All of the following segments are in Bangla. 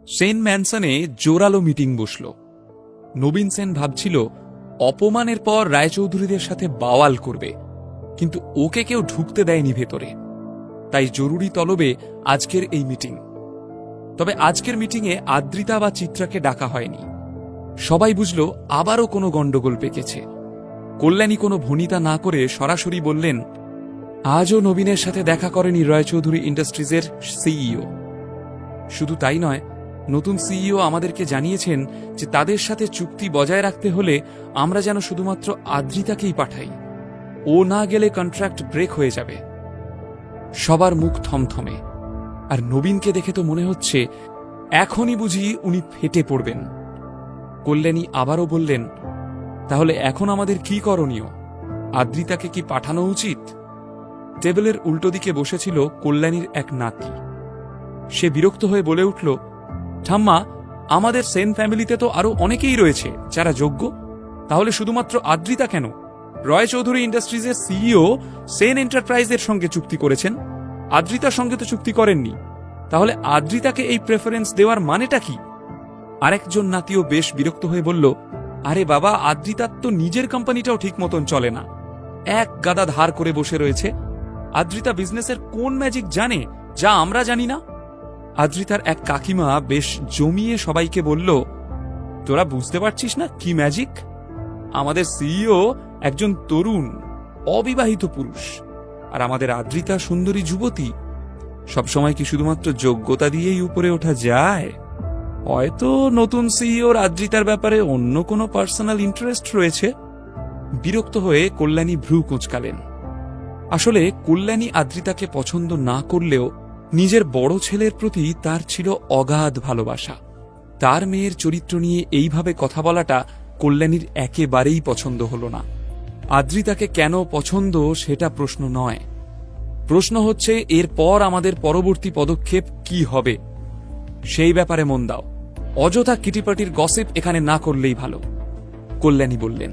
সেন ম্যানসনে জোরালো মিটিং বসল। নবীন সেন ভাবছিল অপমানের পর রায়চৌধুরীদের সাথে বাওয়াল করবে, কিন্তু ওকে কেউ ঢুকতে দেয়নি ভেতরে। তাই জরুরি তলবে আজকের এই মিটিং। তবে আজকের মিটিংয়ে আদ্রিতা বা চিত্রাকে ডাকা হয়নি। সবাই বুঝল আবারও কোনো গণ্ডগোল পেকেছে। কল্যাণী কোনো ভনিতা না করে সরাসরি বললেন, আজও নবীনের সাথে দেখা করেনি রায়চৌধুরী ইন্ডাস্ট্রিজের সিইও। শুধু তাই নয়, নতুন সিইও আমাদেরকে জানিয়েছেন যে তাদের সাথে চুক্তি বজায় রাখতে হলে আমরা যেন শুধুমাত্র আদ্রিতাকেই পাঠাই। ও না গেলে কন্ট্রাক্ট ব্রেক হয়ে যাবে। সবার মুখ থমথমে। আর নবীনকে দেখে তো মনে হচ্ছে এখনই বুঝি উনি ফেটে পড়বেন। কল্যাণী আবারও বললেন, তাহলে এখন আমাদের কি করণীয়? আদ্রিতাকে কি পাঠানো উচিত? টেবিলের উল্টো দিকে বসেছিল কল্যাণীর এক নাতি। সে বিরক্ত হয়ে বলে উঠল, ঠাম্মা, আমাদের সেন ফ্যামিলিতে তো আরো অনেকেই রয়েছে যারা যোগ্য। তাহলে শুধুমাত্র আদ্রিতা কেন? রয় চৌধুরী ইন্ডাস্ট্রিজের সিইও সেন এন্টারপ্রাইজের সঙ্গে চুক্তি করেছেন, আদ্রিতার সঙ্গে তো চুক্তি করেননি। তাহলে আদ্রিতাকে এই প্রেফারেন্স দেওয়ার মানেটা কি? আরেকজন নাতিও বেশ বিরক্ত হয়ে বলল, আরে বাবা, আদ্রিতার তো নিজের কোম্পানিটাও ঠিক মতন চলে না। এক গাদা ধার করে বসে রয়েছে। আদ্রিতা বিজনেসের কোন ম্যাজিক জানে যা আমরা জানি না? আদ্রিতার এক কাকিমা বেশ জমিয়ে সবাইকে বলল, তোরা বুঝতে পারছিস না কি ম্যাজিক? আমাদের সিইও একজন তরুণ অবিবাহিত পুরুষ, আর আমাদের আদ্রিতা সুন্দরী যুবতী। সবসময় কি শুধুমাত্র যোগ্যতা দিয়েই উপরে ওঠা যায়? হয়তো নতুন সিইওর আদ্রিতার ব্যাপারে অন্য কোনো পার্সোনাল ইন্টারেস্ট রয়েছে। বিরক্ত হয়ে কল্যাণী ভ্রু কুঁচকালেন। আসলে কল্যাণী আদ্রিতাকে পছন্দ না করলেও নিজের বড় ছেলের প্রতি তার ছিল অগাধ ভালোবাসা। তার মেয়ের চরিত্র নিয়ে এইভাবে কথা বলাটা কল্যাণীর একেবারেই পছন্দ হল না। আদ্রিতাকে কেন পছন্দ সেটা প্রশ্ন নয়, প্রশ্ন হচ্ছে এরপর আমাদের পরবর্তী পদক্ষেপ কি হবে সেই ব্যাপারে মন দাও। অযথা কিটিপাটির গসিপ এখানে না করলেই ভালো, কল্যাণী বললেন।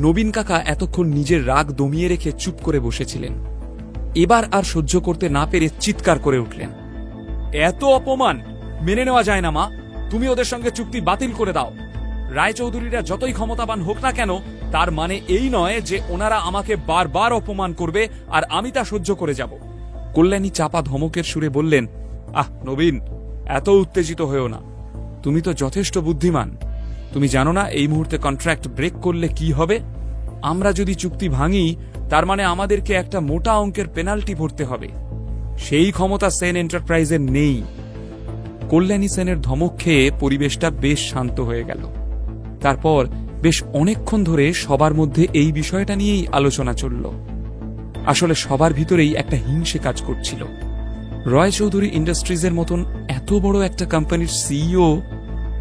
নবীন কাকা এতক্ষণ নিজের রাগ দমিয়ে রেখে চুপ করে বসেছিলেন। এবার আর সহ্য করতে না পেরে চিৎকার করে উঠলেন, এত অপমান মেনে নেওয়া যায় না মা। তুমি ওদের সঙ্গে চুক্তি বাতিল করে দাও। রায়চৌধুরীরা যতই ক্ষমতাবান হোক না কেন, তার মানে এই নয় যে ওনারা আমাকে বারবার অপমান করবে আর আমি তা সহ্য করে যাব। কল্যাণী চাপা ধমকের সুরে বললেন, আহ নবীন, এত উত্তেজিত হয়েও না। তুমি তো যথেষ্ট বুদ্ধিমান। তুমি জানো না এই মুহূর্তে কন্ট্রাক্ট ব্রেক করলে কি হবে? আমরা যদি চুক্তি ভাঙি, তার মানে আমাদেরকে একটা মোটা অঙ্কের পেনাল্টি ভরতে হবে। সেই ক্ষমতা সেন এন্টারপ্রাইজের নেই। কল্যাণী সেনের ধমক খেয়ে পরিবেশটা বেশ শান্ত হয়ে গেল। তারপর বেশ অনেকক্ষণ ধরে সবার মধ্যে এই বিষয়টা নিয়েই আলোচনা চলল। আসলে সবার ভিতরেই একটা হিংসে কাজ করছিল। রয় চৌধুরী ইন্ডাস্ট্রিজের মতন এত বড় একটা কোম্পানির সিইও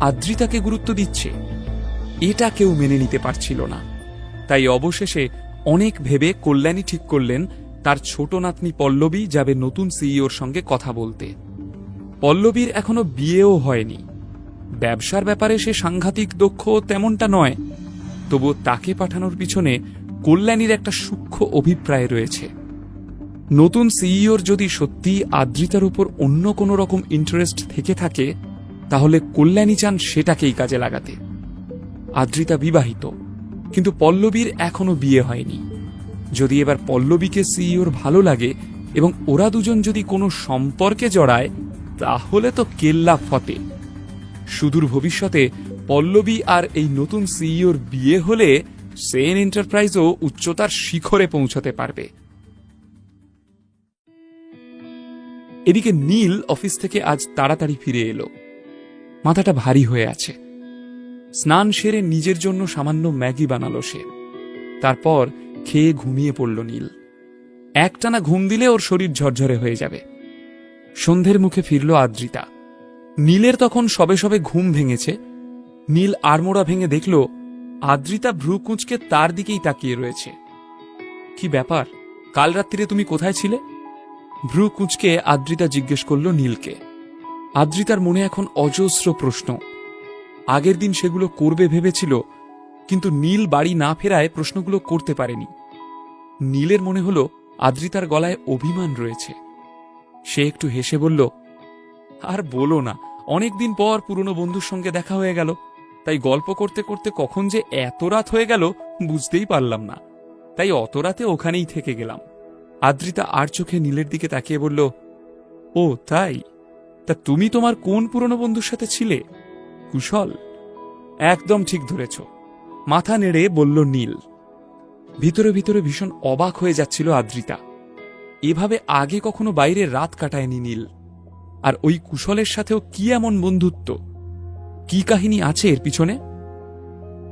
আদ্রিতাকে গুরুত্ব দিচ্ছে, এটা কেউ মেনে নিতে পারছিল না। তাই অবশেষে অনেক ভেবে কল্যাণী ঠিক করলেন তার ছোট নাতনি পল্লবী যাবে নতুন সিইওর সঙ্গে কথা বলতে। পল্লবীর এখনো বিয়েও হয়নি। ব্যবসার ব্যাপারে সে সাংঘাতিক দক্ষ তেমনটা নয়, তবু তাকে পাঠানোর পিছনে কল্যাণীর একটা সূক্ষ্ম অভিপ্রায় রয়েছে। নতুন সিইওর যদি সত্যি আদ্রিতার উপর অন্য কোনো রকম ইন্টারেস্ট থেকে থাকে, তাহলে কল্যাণী চান সেটাকেই কাজে লাগাতে। আদ্রিতা বিবাহিত, কিন্তু পল্লবীর এখনো বিয়ে হয়নি। যদি এবার পল্লবীকে সিইওর ভালো লাগে এবং ওরা দুজন যদি কোনো সম্পর্কে জড়ায়, তাহলে তো কেল্লা ফতে। সুদূর ভবিষ্যতে পল্লবী আর এই নতুন সিইওর বিয়ে হলে সেন এন্টারপ্রাইজও উচ্চতার শিখরে পৌঁছতে পারবে। এদিকে নীল অফিস থেকে আজ তাড়াতাড়ি ফিরে এলো। মাথাটা ভারী হয়ে আছে। স্নান সেরে নিজের জন্য সামান্য ম্যাগি বানালো সে। তারপর খেয়ে ঘুমিয়ে পড়ল নীল। একটানা ঘুম দিলে ওর শরীর ঝরঝরে হয়ে যাবে। সন্ধ্যের মুখে ফিরল আদ্রিতা। নীলের তখন সবে সবে ঘুম ভেঙেছে। নীল আড়মোড়া ভেঙে দেখল আদ্রিতা ভ্রু কুঁচকে তার দিকেই তাকিয়ে রয়েছে। কি ব্যাপার, কাল রাত্রিরে তুমি কোথায় ছিলে? ভ্রু কুঁচকে আদ্রিতা জিজ্ঞেস করল নীলকে। আদ্রিতার মনে এখন অজস্র প্রশ্ন। আগের দিন সেগুলো করবে ভেবেছিল, কিন্তু নীল বাড়ি না ফেরায় প্রশ্নগুলো করতে পারেনি। নীলের মনে হল আদ্রিতার গলায় অভিমান রয়েছে। সে একটু হেসে বলল, আর বলো না, অনেকদিন পর পুরনো বন্ধুর সঙ্গে দেখা হয়ে গেল, তাই গল্প করতে করতে কখন যে এত রাত হয়ে গেল বুঝতেই পারলাম না, তাই অত রাতে ওখানেই থেকে গেলাম। আদ্রিতা আর চোখে নীলের দিকে তাকিয়ে বলল, ও তাই? তা তুমি তোমার কোন পুরনো বন্ধুর সাথে ছিলে? কুশল? একদম ঠিক ধরেছ, মাথা নেড়ে বলল নীল। ভিতরে ভিতরে ভীষণ অবাক হয়ে যাচ্ছিল আদ্রিতা। এভাবে আগে কখনো বাইরে রাত কাটায়নি নীল। আর ওই কুশলের সাথেও কি এমন বন্ধুত্ব, কি কাহিনী আছে এর পিছনে?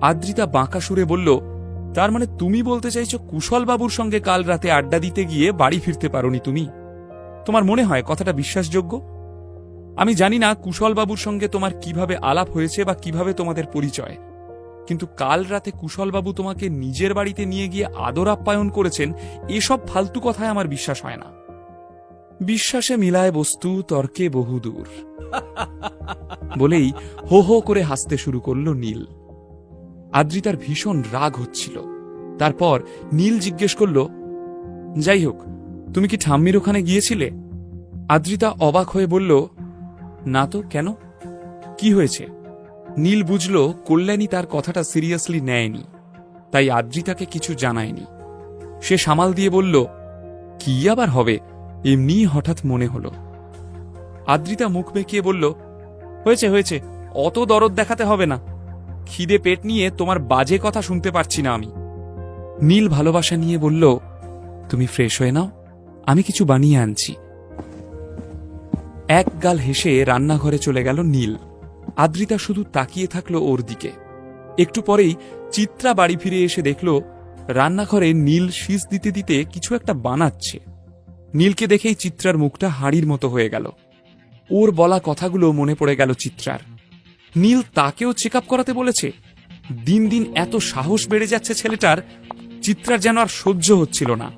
আদ্রিতা বাঁকা সুরে বলল, তার মানে তুমি বলতে চাইছো কুশল বাবুর সঙ্গে কাল রাতে আড্ডা দিতে গিয়ে বাড়ি ফিরতে পারোনি তুমি? তোমার মনে হয় কথাটা বিশ্বাসযোগ্য? আমি জানি না কুশল বাবুর সঙ্গে তোমার কিভাবে আলাপ হয়েছে বা কিভাবে তোমাদের পরিচয়, কিন্তু কাল রাতে কুশলবাবু তোমাকে নিজের বাড়িতে নিয়ে গিয়ে আদর আপ্যায়ন করেছেন, এসব ফালতু কথায় আমার বিশ্বাস হয় না। বিশ্বাসে মিলায় বস্তু, তর্কে বহুদূর বলেই হো হো করে হাসতে শুরু করল নীল। আদ্রিতার ভীষণ রাগ হচ্ছিল। তারপর নীল জিজ্ঞেস করল, যাই হোক, তুমি কি ঠাম্মির ওখানে গিয়েছিলে? আদ্রিতা অবাক হয়ে বলল, না তো, কেন? কি হয়েছে? নীল বুঝল কল্যাণী তার কথাটা সিরিয়াসলি নেয়নি, তাই আদ্রিতাকে কিছু জানায়নি। সে সামাল দিয়ে বলল, কি আবার হবে, এমনি হঠাৎ মনে হলো। আদ্রিতা মুখ বেঁকিয়ে বলল, হয়েছে হয়েছে, অত দরদ দেখাতে হবে না। খিদে পেট নিয়ে তোমার বাজে কথা শুনতে পারছি না আমি। নীল ভালোবাসা নিয়ে বলল, তুমি ফ্রেশ হয়ে নাও, আমি কিছু বানিয়ে আনছি। এক গাল হেসে রান্নাঘরে চলে গেল নীল। আদ্রিতা শুধু তাকিয়ে থাকল ওর দিকে। একটু পরেই চিত্রা বাড়ি ফিরে এসে দেখল রান্নাঘরে নীল শীষ দিতে দিতে কিছু একটা বানাচ্ছে। নীলকে দেখেই চিত্রার মুখটা হাড়ির মতো হয়ে গেল। ওর বলা কথাগুলো মনে পড়ে গেল চিত্রার। নীল তাকেও চেক আপ করাতে বলেছে। দিন দিন এত সাহস বেড়ে যাচ্ছে ছেলেটার, চিত্রার যেন আর সহ্য হচ্ছিল না।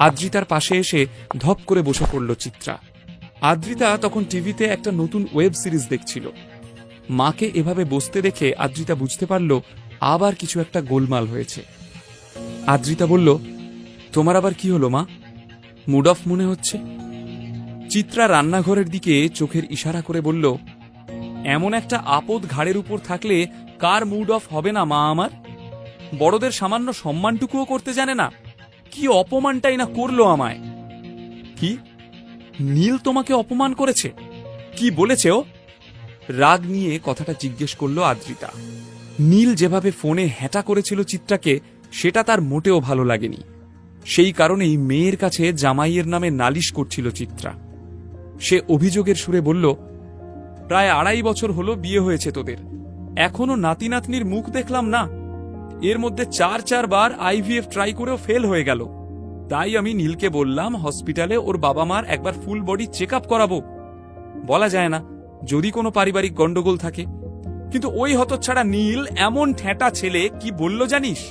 আদ্রিতার পাশে এসে ধপ করে বসে পড়ল চিত্রা। আদ্রিতা তখন টিভিতে একটা নতুন ওয়েব সিরিজ দেখছিল। মাকে এভাবে বসতে দেখে আদ্রিতা বুঝতে পারল আবার কিছু একটা গোলমাল হয়েছে। আদ্রিতা বলল, তোমার আবার কি হলো মা? মুড অফ মনে হচ্ছে। চিত্রা রান্নাঘরের দিকে চোখের ইশারা করে বলল, এমন একটা আপদ ঘাড়ের উপর থাকলে কার মুড অফ হবে না মা আমার? বড়দের সামান্য সম্মানটুকুও করতে জানে না, কি অপমানটাই না করলো আমায়। কি? নীল তোমাকে অপমান করেছে? কি বলেছে ও? রাগ নিয়ে কথাটা জিজ্ঞেস করল আদ্রিতা। নীল যেভাবে ফোনে হ্যাটা করেছিল চিত্রাকে, সেটা তার মোটেও ভালো লাগেনি। সেই কারণেই মেয়ের কাছে জামাইয়ের নামে নালিশ করছিল চিত্রা। সে অভিযোগের সুরে বলল, প্রায় 2.5 বছর হলো বিয়ে হয়েছে তোদের, এখনো নাতি নাতনির মুখ দেখলাম না। এর মধ্যে 4 বার আইভিএফ ট্রাই করেও ফেল হয়ে গেল। তাই আমি নীলকে বললাম হসপিটালে ওর বাবা মার একবার ফুল বডি চেক আপ করাবো। বলা যায় না, যদি কোনো পারিবারিক গন্ডগোল থাকে। কিন্তু ওই হতচ্ছাড়া নীল এমন ঠেঁটা ছেলে কি বলল জানিস?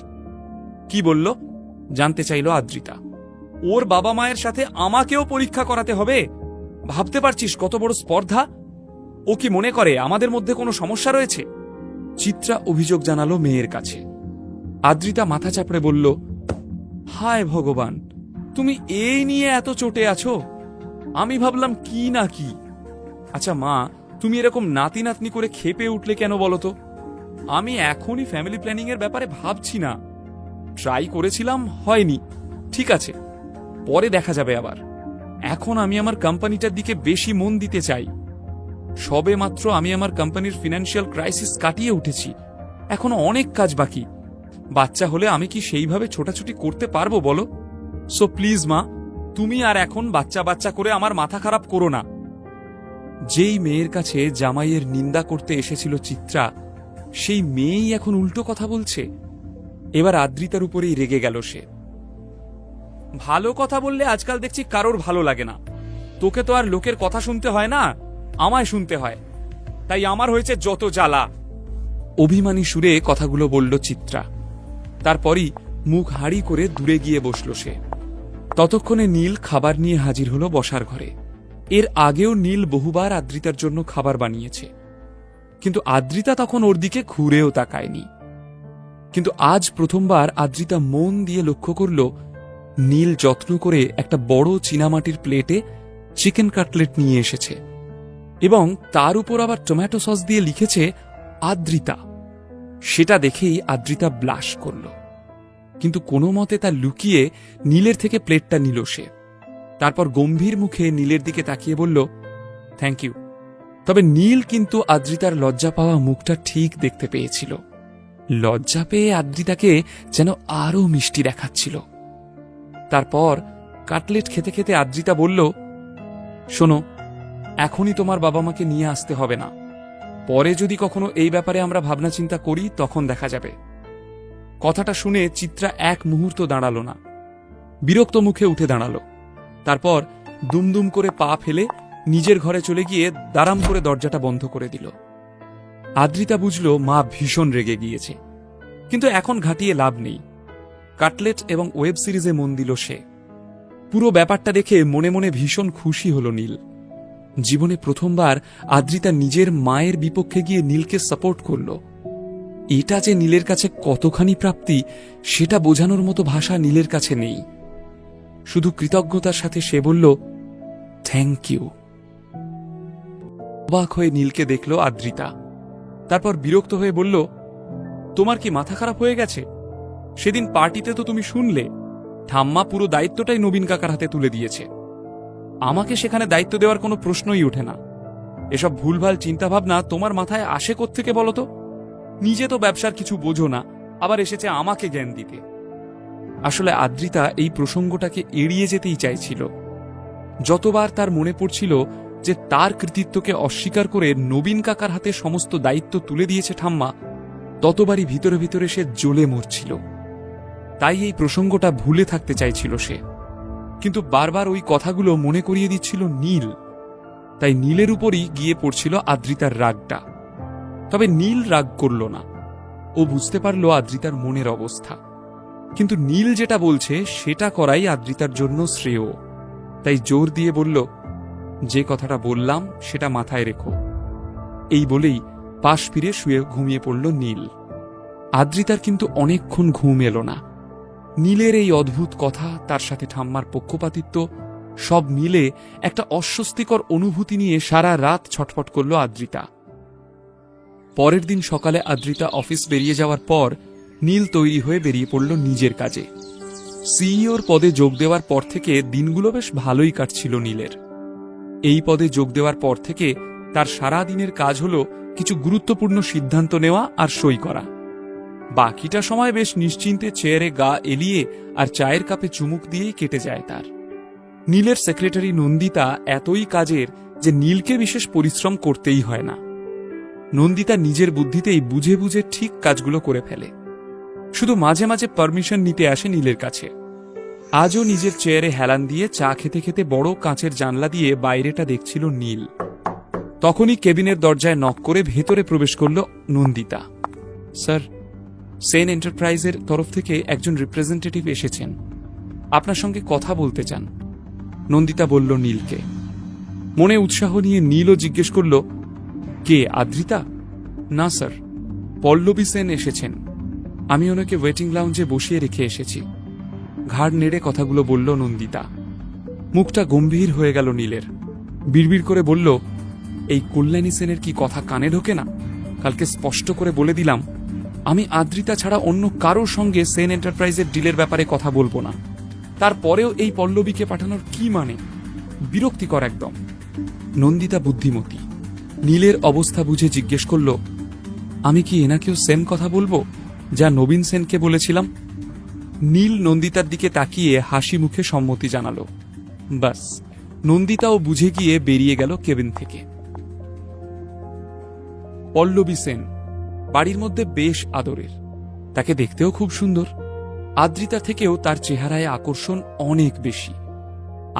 কি বলল জানতে চাইল আদ্রিতা। ওর বাবা মায়ের সাথে আমাকেও পরীক্ষা করাতে হবে। ভাবতে পারছিস কত বড় স্পর্ধা? ও কি মনে করে আমাদের মধ্যে কোনো সমস্যা রয়েছে? চিত্রা অভিযোগ জানালো মেয়ের কাছে। আদ্রিতা মাথা চাপড়ে বলল, হায় ভগবান, তুমি এই নিয়ে এত চটে আছো? আমি ভাবলাম কি না কি। আচ্ছা মা, তুমি এরকম নাতি নাতনি করে খেপে উঠলে কেন বলো তো? আমি এখনই ফ্যামিলি প্ল্যানিং এর ব্যাপারে ভাবছি না। ট্রাই করেছিলাম, হয়নি, ঠিক আছে, পরে দেখা যাবে আবার। এখন আমি আমার কোম্পানিটার দিকে বেশি মন দিতে চাই। সবে মাত্র আমি আমার কোম্পানির ফিনান্সিয়াল ক্রাইসিস কাটিয়ে উঠেছি, এখনো অনেক কাজ বাকি। বাচ্চা হলে আমি কি সেইভাবে ছোটাছুটি করতে পারবো বলো? সো প্লিজ মা, তুমি আর এখন বাচ্চা বাচ্চা করে আমার মাথা খারাপ করো না। যেই মেয়ের কাছে জামাইয়ের নিন্দা করতে এসেছিল চিত্রা, সেই মেয়েই এখন উল্টো কথা বলছে। এবার আদ্রিতার উপরেই রেগে গেল সে। ভালো কথা বললে আজকাল দেখছি কারোর ভালো লাগে না। তোকে তো আর লোকের কথা শুনতে হয় না, আমায় শুনতে হয়। তাই আমার হয়েছে যত জ্বালা। অভিমানী সুরে কথাগুলো বলল চিত্রা। তারপরই মুখ হাড়ি করে দূরে গিয়ে বসল সে। ততক্ষণে নীল খাবার নিয়ে হাজির হলো বসার ঘরে। এর আগেও নীল বহুবার আদ্রিতার জন্য খাবার বানিয়েছে, কিন্তু আদ্রিতা তখন ওর দিকে ঘুরেও তাকায়নি। কিন্তু আজ প্রথমবার আদ্রিতা মন দিয়ে লক্ষ্য করল নীল যত্ন করে একটা বড় চীনামাটির প্লেটে চিকেন কাটলেট নিয়ে এসেছে। এবং তার উপর আবার টমেটো সস দিয়ে লিখেছে আদ্রিতা। সেটা দেখেই আদ্রিতা ব্লাশ করল, কিন্তু কোনো মতে তা লুকিয়ে নীলের থেকে প্লেটটা নিল সে। তারপর গম্ভীর মুখে নীলের দিকে তাকিয়ে বলল, থ্যাংক ইউ। তবে নীল কিন্তু আদ্রিতার লজ্জা পাওয়া মুখটা ঠিক দেখতে পেয়েছিল। লজ্জা পেয়ে আদ্রিতাকে যেন আরও মিষ্টি দেখাচ্ছিল। তারপর কাটলেট খেতে খেতে আদ্রিতা বলল, শোনো, এখনই তোমার বাবা মাকে নিয়ে আসতে হবে না। পরে যদি কখনো এই ব্যাপারে আমরা ভাবনা চিন্তা করি তখন দেখা যাবে। কথাটা শুনে চিত্রা এক মুহূর্ত দাঁড়াল না, বিরক্ত মুখে উঠে দাঁড়াল। তারপর দুমদুম করে পা ফেলে নিজের ঘরে চলে গিয়ে দাঁড়াম করে দরজাটা বন্ধ করে দিল। আদ্রিতা বুঝল মা ভীষণ রেগে গিয়েছে, কিন্তু এখন ঘাটিয়ে লাভ নেই। কাটলেট এবং ওয়েব সিরিজে মন দিল সে। পুরো ব্যাপারটা দেখে মনে মনে ভীষণ খুশি হল নীল। জীবনে প্রথমবার আদ্রিতা নিজের মায়ের বিপক্ষে গিয়ে নীলকে সাপোর্ট করল। এটা যে নীলের কাছে কতখানি প্রাপ্তি সেটা বোঝানোর মতো ভাষা নীলের কাছে নেই। শুধু কৃতজ্ঞতার সাথে সে বলল, থ্যাংক ইউ। অবাক হয়ে নীলকে দেখল আদ্রিতা। তারপর বিরক্ত হয়ে বলল, তোমার কি মাথা খারাপ হয়ে গেছে? সেদিন পার্টিতে তো তুমি শুনলে ঠাম্মা পুরো দায়িত্বটাই নবীন কাকার হাতে তুলে দিয়েছে। আমাকে সেখানে দায়িত্ব দেওয়ার কোনো প্রশ্নই ওঠে না। এসব ভুলভাল চিন্তাভাবনা তোমার মাথায় আসে কোত্থেকে বলো তো? নিজে তো ব্যবসার কিছু বোঝো না, আবার এসেছে আমাকে জ্ঞান দিতে। আসলে আদ্রিতা এই প্রসঙ্গটাকে এড়িয়ে যেতেই চাইছিল। যতবার তার মনে পড়ছিল যে তার কৃতিত্বকে অস্বীকার করে নবীন কাকার হাতে সমস্ত দায়িত্ব তুলে দিয়েছে ঠাম্মা, ততবারই ভিতরে ভিতরে সে জ্বলে মরছিল। তাই এই প্রসঙ্গটা ভুলে থাকতে চাইছিল সে, কিন্তু বারবার ওই কথাগুলো মনে করিয়ে দিচ্ছিল নীল। তাই নীলের উপরই গিয়ে পড়ছিল আদ্রিতার রাগটা। তবে নীল রাগ করল না। ও বুঝতে পারল আদ্রিতার মনের অবস্থা, কিন্তু নীল যেটা বলছে সেটা করাই আদ্রিতার জন্য শ্রেয়। তাই জোর দিয়ে বলল, যে কথাটা বললাম সেটা মাথায় রেখো। এই বলেই পাশ ফিরে শুয়ে ঘুমিয়ে পড়ল নীল। আদ্রিতার কিন্তু অনেকক্ষণ ঘুম এলো না। নীলের এই অদ্ভুত কথা, তার সাথে ঠাম্মার পক্ষপাতিত্ব, সব মিলে একটা অস্বস্তিকর অনুভূতি নিয়ে সারা রাত ছটফট করল আদ্রিতা। পরের দিন সকালে আদ্রিতা অফিস বেরিয়ে যাওয়ার পর নীল তৈরি হয়ে বেরিয়ে পড়ল নিজের কাজে। সিইওর পদে যোগ দেওয়ার পর থেকে দিনগুলো বেশ ভালোই কাটছিল নীলের। এই পদে যোগ দেওয়ার পর থেকে তার সারা দিনের কাজ হল কিছু গুরুত্বপূর্ণ সিদ্ধান্ত নেওয়া আর সই করা। বাকিটা সময় বেশ নিশ্চিন্তে চেয়ারে গা এলিয়ে আর চায়ের কাপে চুমুক দিয়েই কেটে যায় তার। নীলের সেক্রেটারি নন্দিতা এতই কাজের যে নীলকে বিশেষ পরিশ্রম করতেই হয় না। নন্দিতা নিজের বুদ্ধিতেই বুঝে বুঝে ঠিক কাজগুলো করে ফেলে। শুধু মাঝে মাঝে পারমিশন নিতে আসে নীলের কাছে। আজও নিজের চেয়ারে হেলান দিয়ে চা খেতে খেতে বড় কাঁচের জানলা দিয়ে বাইরেটা দেখছিল নীল। তখনই কেবিনের দরজায় নক করে ভেতরে প্রবেশ করল নন্দিতা। স্যার, সেন এন্টারপ্রাইজের তরফ থেকে একজন রিপ্রেজেন্টেটিভ এসেছেন, আপনার সঙ্গে কথা বলতে চান, নন্দিতা বলল নীলকে। মনে উৎসাহ নিয়ে নীলও জিজ্ঞেস করল, কে, আদ্রিতা? না স্যার, পল্লবী সেন এসেছেন। আমি ওনাকে ওয়েটিং লাউঞ্জে বসিয়ে রেখে এসেছি। ঘাড় নেড়ে কথাগুলো বলল নন্দিতা। মুখটা গম্ভীর হয়ে গেল নীলের। বিড়বিড় করে বলল, এই কল্যাণী সেনের কি কথা কানে ঢোকে না? কালকে স্পষ্ট করে বলে দিলাম আমি আদ্রিতা ছাড়া অন্য কারোর সঙ্গে সেন এন্টারপ্রাইজের ডিলের ব্যাপারে কথা বলবো না। তারপরেও এই পল্লবীকে পাঠানোর কি মানে? বিরক্তিকর একদম। নন্দিতা বুদ্ধিমতী, নীলের অবস্থা বুঝে জিজ্ঞেস করল, আমি কি এনাকেও সেম কথা বলবো যা নবীন সেনকে বলেছিলাম? নীল নন্দিতার দিকে তাকিয়ে হাসি মুখে সম্মতি জানালো। বাস, নন্দিতাও বুঝে গিয়ে বেরিয়ে গেল কেবিন থেকে। পল্লবী সেন বাড়ির মধ্যে বেশ আদরের, তাকে দেখতেও খুব সুন্দর। আদ্রিতা থেকেও তার চেহারায় আকর্ষণ অনেক বেশি।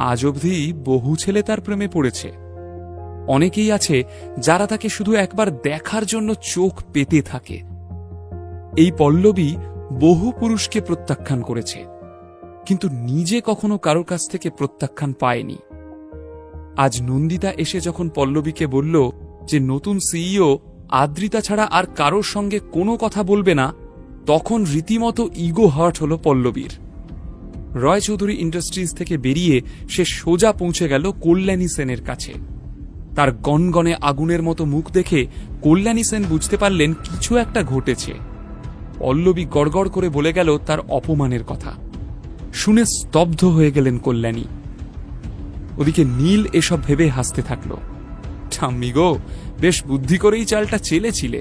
আজ অবধি বহু ছেলে তার প্রেমে পড়েছে। অনেকেই আছে যারা তাকে শুধু একবার দেখার জন্য চোখ পেতে থাকে। এই পল্লবী বহু পুরুষকে প্রত্যাখ্যান করেছে, কিন্তু নিজে কখনো কারোর কাছ থেকে প্রত্যাখ্যান পায়নি। আজ নন্দিতা এসে যখন পল্লবীকে বলল যে নতুন সিইও আদ্রিতা ছাড়া আর কারোর সঙ্গে কোনো কথা বলবে না, তখন রীতিমতো ইগো হার্ট হল পল্লবীর। রয় চৌধুরী ইন্ডাস্ট্রিজ থেকে বেরিয়ে সে সোজা পৌঁছে গেল কল্যাণী সেনের কাছে। তার গনগনে আগুনের মতো মুখ দেখে কল্যাণী সেন বুঝতে পারলেন কিছু একটা ঘটেছে। পল্লবী গড়গড় করে বলে গেল তার অপমানের কথা। শুনে স্তব্ধ হয়ে গেলেন কল্যাণী। ওদিকে নীল এসব ভেবে হাসতে থাকল। ঠাম্মি গো, বেশ বুদ্ধি করেই চালটা চেলেছিলে।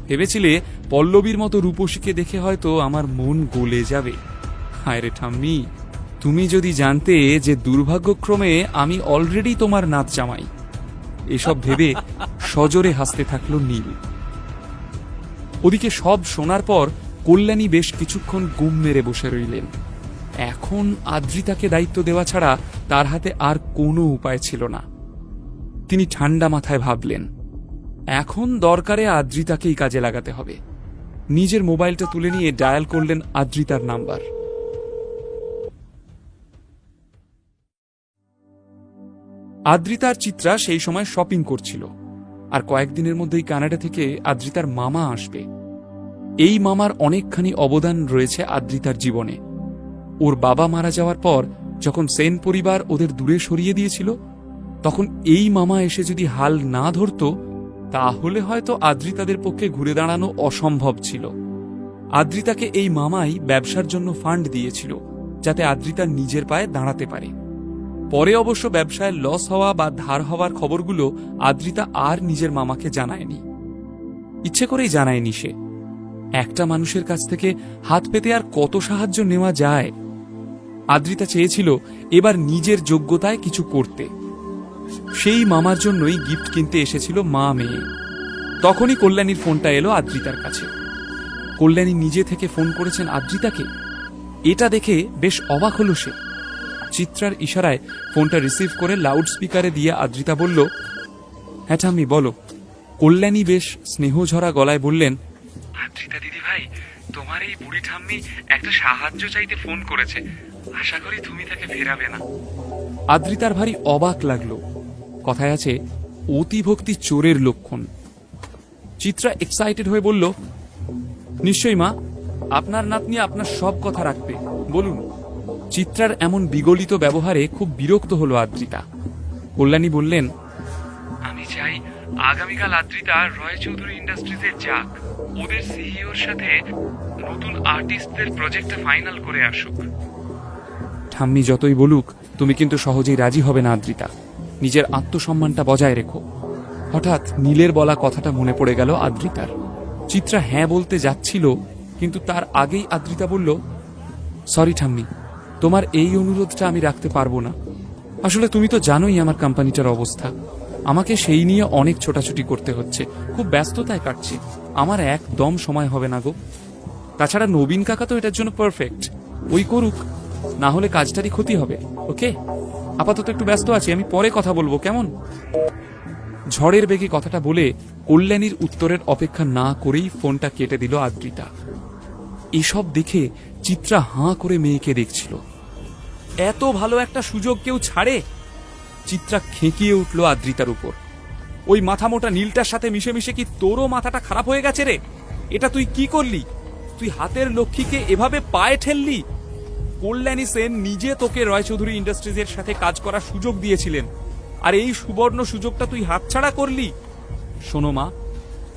ভেবেছিলে পল্লবীর মতো রূপসীকে দেখে হয়তো আমার মন গলে যাবে। হায় রে ঠাম্মি, তুমি যদি জানতে যে দুর্ভাগ্যক্রমে আমি অলরেডি তোমার নাচ জামাই। এসব ভেবে সজোরে হাসতে থাকল নীল। ওদিকে সব শোনার পর কল্যাণী বেশ কিছুক্ষণ গুম মেরে বসে রইলেন। এখন আদ্রিতাকে দায়িত্ব দেওয়া ছাড়া তার হাতে আর কোনো উপায় ছিল না। তিনি ঠান্ডা মাথায় ভাবলেন, এখন দরকারে আদ্রিতাকেই কাজে লাগাতে হবে। নিজের মোবাইলটা তুলে নিয়ে ডায়াল করলেন আদ্রিতার নাম্বার। আদ্রিতা আর চিত্রা সেই সময় শপিং করছিল। আর কয়েকদিনের মধ্যেই কানাডা থেকে আদ্রিতার মামা আসবে। এই মামার অনেকখানি অবদান রয়েছে আদ্রিতার জীবনে। ওর বাবা মারা যাওয়ার পর যখন সেন পরিবার ওদের দূরে সরিয়ে দিয়েছিল, তখন এই মামা এসে যদি হাল না ধরত, তাহলে হয়তো আদ্রিতাদের পক্ষে ঘুরে দাঁড়ানো অসম্ভব ছিল। আদ্রিতাকে এই মামাই ব্যবসার জন্য ফান্ড দিয়েছিল, যাতে আদ্রিতা নিজের পায়ে দাঁড়াতে পারে। পরে অবশ্য ব্যবসায় লস হওয়া বা ধার হওয়ার খবরগুলো আদ্রিতা আর নিজের মামাকে জানায়নি। ইচ্ছে করেই জানায়নি সে। একটা মানুষের কাছ থেকে হাত পেতে আর কত সাহায্য নেওয়া যায়। আদ্রিতা চেয়েছিল এবার নিজের যোগ্যতায় কিছু করতে। সেই মামার জন্যই গিফট কিনতে এসেছিল মা মেয়ে। তখনই কল্যাণীর ফোনটা এলো আদ্রিতার কাছে। কল্যাণী নিজে থেকে ফোন করেছেন আদ্রিতাকে। এটা দেখে বেশ অবাক হল সে। চিত্রার ইশারায় ফোনটা রিসিভ করে লাউড স্পিকারে দিয়ে আদ্রিতা বলল, হ্যাঁ ঠাম্মি বলো। কল্যাণী বেশ স্নেহঝরা গলায় বললেন, আদ্রিতা দিদি ভাই, তোমার এই বুড়ি ঠাম্মি একটা সাহায্য চাইতে ফোন করেছে। আশা করি তুমি তাকে ফেরাবে না। আদ্রিতার ভারী অবাক লাগলো। কথায় আছে, অতি ভক্তি চোরের লক্ষণ। চিত্রা এক্সাইটেড হয়ে বলল, নিশ্চয়ই মা, আপনার নাতনি আপনার সব কথা রাখবে, বলুন। চিত্রার এমন বিগলিত ব্যবহারে খুব বিরক্ত হলো আদ্রিতা। কল্যাণী বললেন, আমি চাই আগামীকাল আদ্রিতা রয় চৌধুরী ইন্ডাস্ট্রিজে যাক, ওদের সিইওর সাথে নতুন আর্টিস্টদের প্রজেক্টটা ফাইনাল করে আসুক। ঠাম্মি যতই বলুক, তুমি কিন্তু সহজেই রাজি হবে না আদ্রিতা। নিজের আত্মসম্মানটা বজায় রেখো। হঠাৎ নীলের বলা কথাটা মনে পড়ে গেল আদ্রিতার। চিত্রা হ্যাঁ বলতে যাচ্ছিল, কিন্তু তার আগেই আদ্রিতা বলল, সরি ঠাম্মি, তোমার এই অনুরোধটা আমি রাখতে পারবো না। আসলে তুমি তো জানোই আমার কোম্পানিটার অবস্থা। আমাকে সেই নিয়ে অনেক ছোটাছুটি করতে হচ্ছে, খুব ব্যস্ততায় কাটছে। আমার একদম সময় হবে না গো। তাছাড়া নবীন কাকা তো এটার জন্য পারফেক্ট, ওই করুক, না হলে কাজটারই ক্ষতি হবে। ওকে, আপাতত একটু ব্যস্ত আছি, আমি পরে কথা বলবো, কেমন? ঝড়ের বেগে কথাটা বলে কল্যাণীর উত্তরের অপেক্ষা না করেই ফোনটা কেটে দিল আদ্রিতা। এসব দেখে চিত্রা হাঁ করে মেয়েকে দেখছিল। এত ভালো একটা সুযোগ কেউ ছাড়ে? চিত্রা খেঁকিয়ে উঠল আদ্রিতার উপর। ওই মাথামোটা নীলটার সাথে মিশে মিশে কি তোরও মাথাটা খারাপ হয়ে গেছে রে? এটা তুই কি করলি? তুই হাতের লক্ষ্মীকে এভাবে পায়ে ঠেললি। কল্যাণী সেন নিজে তোকে রয় চৌধুরী ইন্ডাস্ট্রিজের সাথে কাজ করার সুযোগ দিয়েছিলেন, আর এই সুবর্ণ সুযোগটা তুই হাতছাড়া করলি। শোনো মা,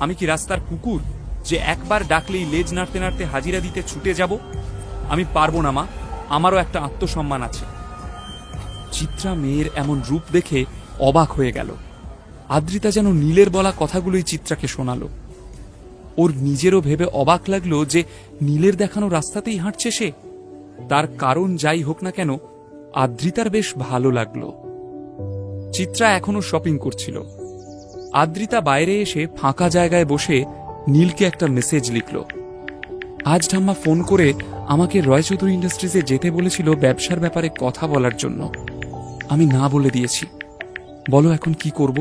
আমি কি রাস্তার কুকুর যে একবার ডাকলেই লেজ নাড়তে নাড়তে হাজিরা দিতে ছুটে যাব? আমি পারবো না মা, আমারও একটা আত্মসম্মান আছে। চিত্রা মেয়ের এমন রূপ দেখে অবাক হয়ে গেল। আদ্রিতা যেন নীলের বলা কথাগুলোই চিত্রাকে শোনালো। ওর নিজেরও ভেবে অবাক লাগলো যে নীলের দেখানো রাস্তাতেই হাঁটছে সে। তার কারণ যাই হোক না কেন, আদ্রিতার বেশ ভালো লাগলো। চিত্রা এখনো শপিং করছিল। আদ্রিতা বাইরে এসে ফাঁকা জায়গায় বসে নীলকে একটা মেসেজ লিখল। আজ ঠাম্মা ফোন করে আমাকে রয় চৌধুরী ইন্ডাস্ট্রিজে যেতে বলেছিল ব্যবসার ব্যাপারে কথা বলার জন্য। আমি না বলে দিয়েছি। বলো এখন কি করব?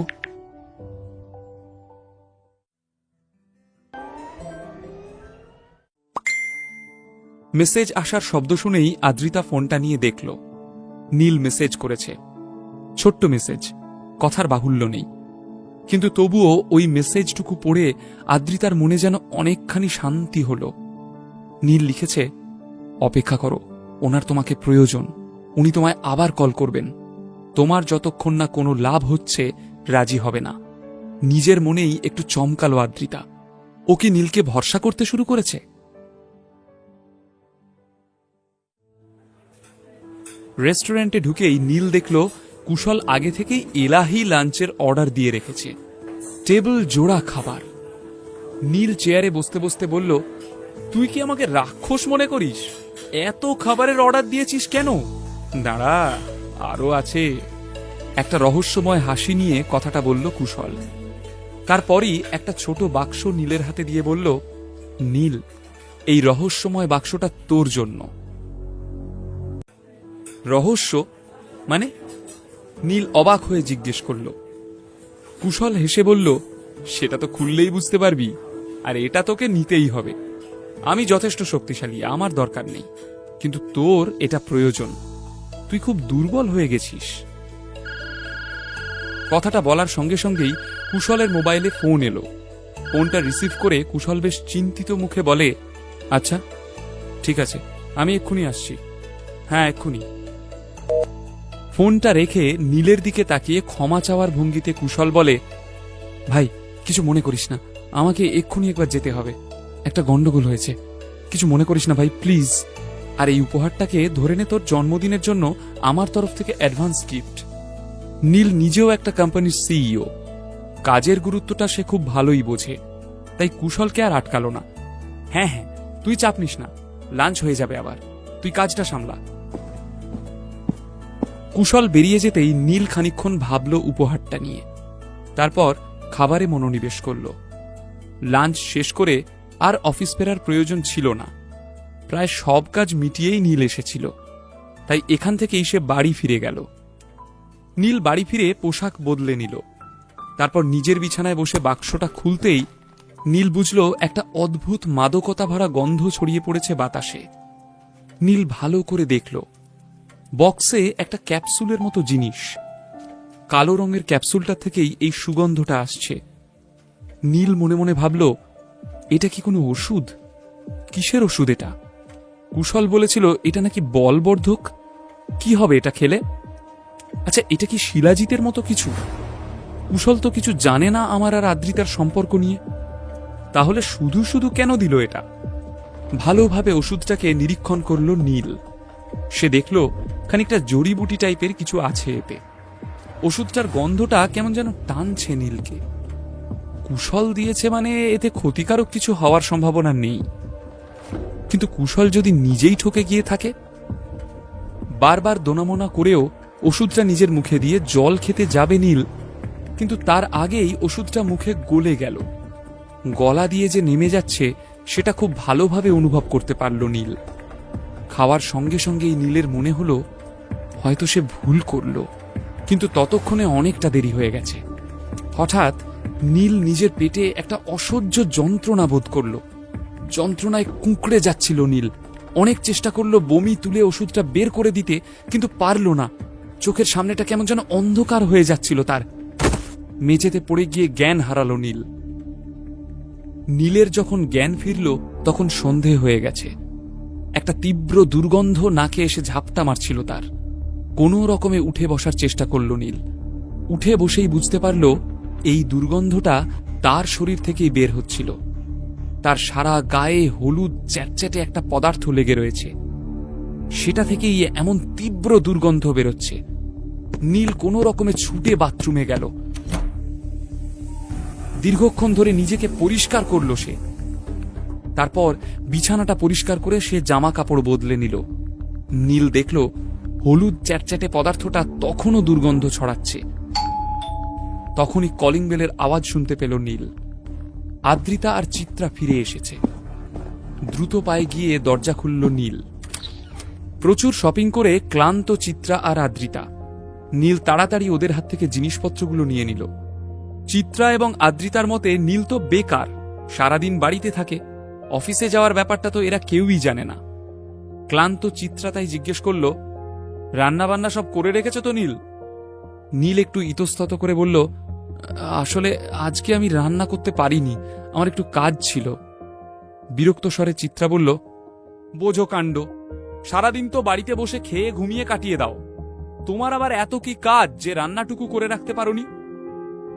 মেসেজ আসার শব্দ শুনেই আদ্রিতা ফোনটা নিয়ে দেখল। নীল মেসেজ করেছে। ছোট্ট মেসেজ, কথার বাহুল্য নেই, কিন্তু তবুও ওই মেসেজটুকু পড়ে আদ্রিতার মনে যেন অনেকখানি শান্তি হল। নীল লিখেছে, অপেক্ষা করো, ওনার তোমাকে প্রয়োজন, উনি তোমায় আবার কল করবেন। তোমার যতক্ষণ না কোনো লাভ হচ্ছে রাজি হবে না। নিজের মনেই একটু চমকালো আদ্রিতা। ও কি নীলকে ভরসা করতে শুরু করেছে? রেস্টুরেন্টে ঢুকেই নীল দেখল কুশল আগে থেকেই এলাহি লাঞ্চের অর্ডার দিয়ে রেখেছে। টেবিল জোড়া খাবার। নীল চেয়ারে বসতে বসতে বলল, তুই কি আমাকে রাক্ষস মনে করিস? এত খাবারের অর্ডার দিয়েছিস কেন? দাঁড়া, আরো আছে। একটা রহস্যময় হাসি নিয়ে কথাটা বলল কুশল। তারপরই একটা ছোট বাক্স নীলের হাতে দিয়ে বলল, নীল, এই রহস্যময় বাক্সটা তোর জন্য। রহস্য মানে? নীল অবাক হয়ে জিজ্ঞেস করল। কুশল হেসে বলল, সেটা তো খুললেই বুঝতে পারবি, আর এটা তোকে নিতেই হবে। আমি যথেষ্ট শক্তিশালী, আমার দরকার নেই, কিন্তু তোর এটা প্রয়োজন। তুই খুব দুর্বল হয়ে গেছিস। কথাটা বলার সঙ্গে সঙ্গেই কুশলের মোবাইলে ফোন এলো। ফোনটা রিসিভ করে কুশল বেশ চিন্তিত মুখে বলে, আচ্ছা ঠিক আছে, আমি এক্ষুনি আসছি। হ্যাঁ, এক্ষুনি। ফোনটা রেখে নীলের দিকে তাকিয়ে ক্ষমা চাওয়ার ভঙ্গিতে কুশল বলে, ভাই কিছু মনে করিস না, আমাকে এক্ষুনি একবার যেতে হবে, একটা গন্ডগোল হয়েছে। কিছু মনে করিস না ভাই, প্লিজ। আর এই উপহারটাকে ধরে নে তোর জন্মদিনের জন্য আমার তরফ থেকে অ্যাডভান্স গিফট। নীল নিজেও একটা কোম্পানির সিইও, কাজের গুরুত্বটা সে খুব ভালোই বোঝে, তাই কুশলকে আর আটকালো না। হ্যাঁ হ্যাঁ, তুই চাপ নিস না, লাঞ্চ হয়ে যাবে আবার, তুই কাজটা সামলা। কুশল বেরিয়ে যেতেই নীল খানিকক্ষণ ভাবল উপহারটা নিয়ে, তারপর খাবারে মনোনিবেশ করল। লাঞ্চ শেষ করে আর অফিস ফেরার প্রয়োজন ছিল না, প্রায় সব কাজ মিটিয়েই নীল এসেছিল, তাই এখান থেকেই সে বাড়ি ফিরে গেল। নীল বাড়ি ফিরে পোশাক বদলে নিল, তারপর নিজের বিছানায় বসে বাক্সটা খুলতেই নীল বুঝল একটা অদ্ভুত মাদকতা ভরা গন্ধ ছড়িয়ে পড়েছে বাতাসে। নীল ভালো করে দেখল, বক্সে একটা ক্যাপসুলের মতো জিনিস। কালো রঙের ক্যাপসুলটা থেকেই এই সুগন্ধটা আসছে। নীল মনে মনে ভাবল, এটা কি কোনো ওষুধ? কিসের ওষুধ এটা? কুশল বলেছিল এটা নাকি বলবর্ধক। কি হবে এটা খেলে? আচ্ছা, এটা কি শিলাজিতের মতো কিছু? কুশল তো কিছু জানে না আমার আর আদ্রিতার সম্পর্ক নিয়ে, তাহলে শুধু শুধু কেন দিল এটা? ভালোভাবে ওষুধটাকে নিরীক্ষণ করল নীল। সে দেখল খানিকটা জড়িবুটি টাইপের কিছু আছে এতে। ওষুধটার গন্ধটা কেমন যেন টানছে নীলকে। কুশল দিয়েছে মানে এতে ক্ষতিকারক কিছু হওয়ার সম্ভাবনা নেই, কিন্তু কুশল যদি নিজেই ঠকে গিয়ে থাকে? বারবার দোনামোনা করেও ওষুধটা নিজের মুখে দিয়ে জল খেতে যাবে নীল, কিন্তু তার আগেই ওষুধটা মুখে গলে গেল। গলা দিয়ে যে নেমে যাচ্ছে সেটা খুব ভালোভাবে অনুভব করতে পারল নীল। খাওয়ার সঙ্গে সঙ্গেই নীলের মনে হলো হয়তো সে ভুল করল, কিন্তু ততক্ষণে অনেকটা দেরি হয়ে গেছে। হঠাৎ নীল নিজের পেটে একটা অসহ্য যন্ত্রণা বোধ করল। যন্ত্রণায় কুঁকড়ে যাচ্ছিল নীল। অনেক চেষ্টা করলো বমি তুলে ওষুধটা বের করে দিতে, কিন্তু পারল না। চোখের সামনেটা কেমন যেন অন্ধকার হয়ে যাচ্ছিল তার। মেঝেতে পড়ে গিয়ে জ্ঞান হারালো নীল। নীলের যখন জ্ঞান ফিরল তখন সন্ধে হয়ে গেছে। একটা তীব্র দুর্গন্ধ নাকে এসে ঝাপটা মারছিল তার। কোনো রকমে উঠে বসার চেষ্টা করল নীল। উঠে বসেই বুঝতে পারল এই দুর্গন্ধটা তার শরীর থেকেই বের হচ্ছিল। তার সারা গায়ে হলুদ চ্যাটচ্যাটে একটা পদার্থ লেগে রয়েছে, সেটা থেকেই এমন তীব্র দুর্গন্ধ বেরোচ্ছে। নীল কোনো রকমে ছুটে বাথরুমে গেল। দীর্ঘক্ষণ ধরে নিজেকে পরিষ্কার করল সে। তারপর বিছানাটা পরিষ্কার করে সে জামা কাপড় বদলে নিল। নীল দেখল হলুদ চ্যাটচ্যাটে পদার্থটা তখনও দুর্গন্ধ ছড়াচ্ছে। তখনই কলিং বেলের আওয়াজ শুনতে পেল নীল। আদ্রিতা আর চিত্রা ফিরে এসেছে। দ্রুত পায়ে গিয়ে দরজা খুলল নীল। প্রচুর শপিং করে ক্লান্ত চিত্রা আর আদ্রিতা। নীল তাড়াতাড়ি ওদের হাত থেকে জিনিসপত্রগুলো নিয়ে নিল। চিত্রা এবং আদ্রিতার মতে নীল তো বেকার, সারাদিন বাড়িতে থাকে, অফিসে যাওয়ার ব্যাপারটা তো এরা কেউই জানে না। ক্লান্ত চিত্রা তাই জিজ্ঞেস করল, রান্নাবান্না সব করে রেখেছ তো নীল? নীল একটু ইতস্তত করে বলল, আসলে আজকে আমি রান্না করতে পারিনি, আমার একটু কাজ ছিল। বিরক্ত স্বরে চিত্রা বলল, বোঝো কাণ্ড, সারাদিন তো বাড়িতে বসে খেয়ে ঘুমিয়ে কাটিয়ে দাও, তোমার আবার এত কি কাজ যে রান্নাটুকু করে রাখতে পারোনি?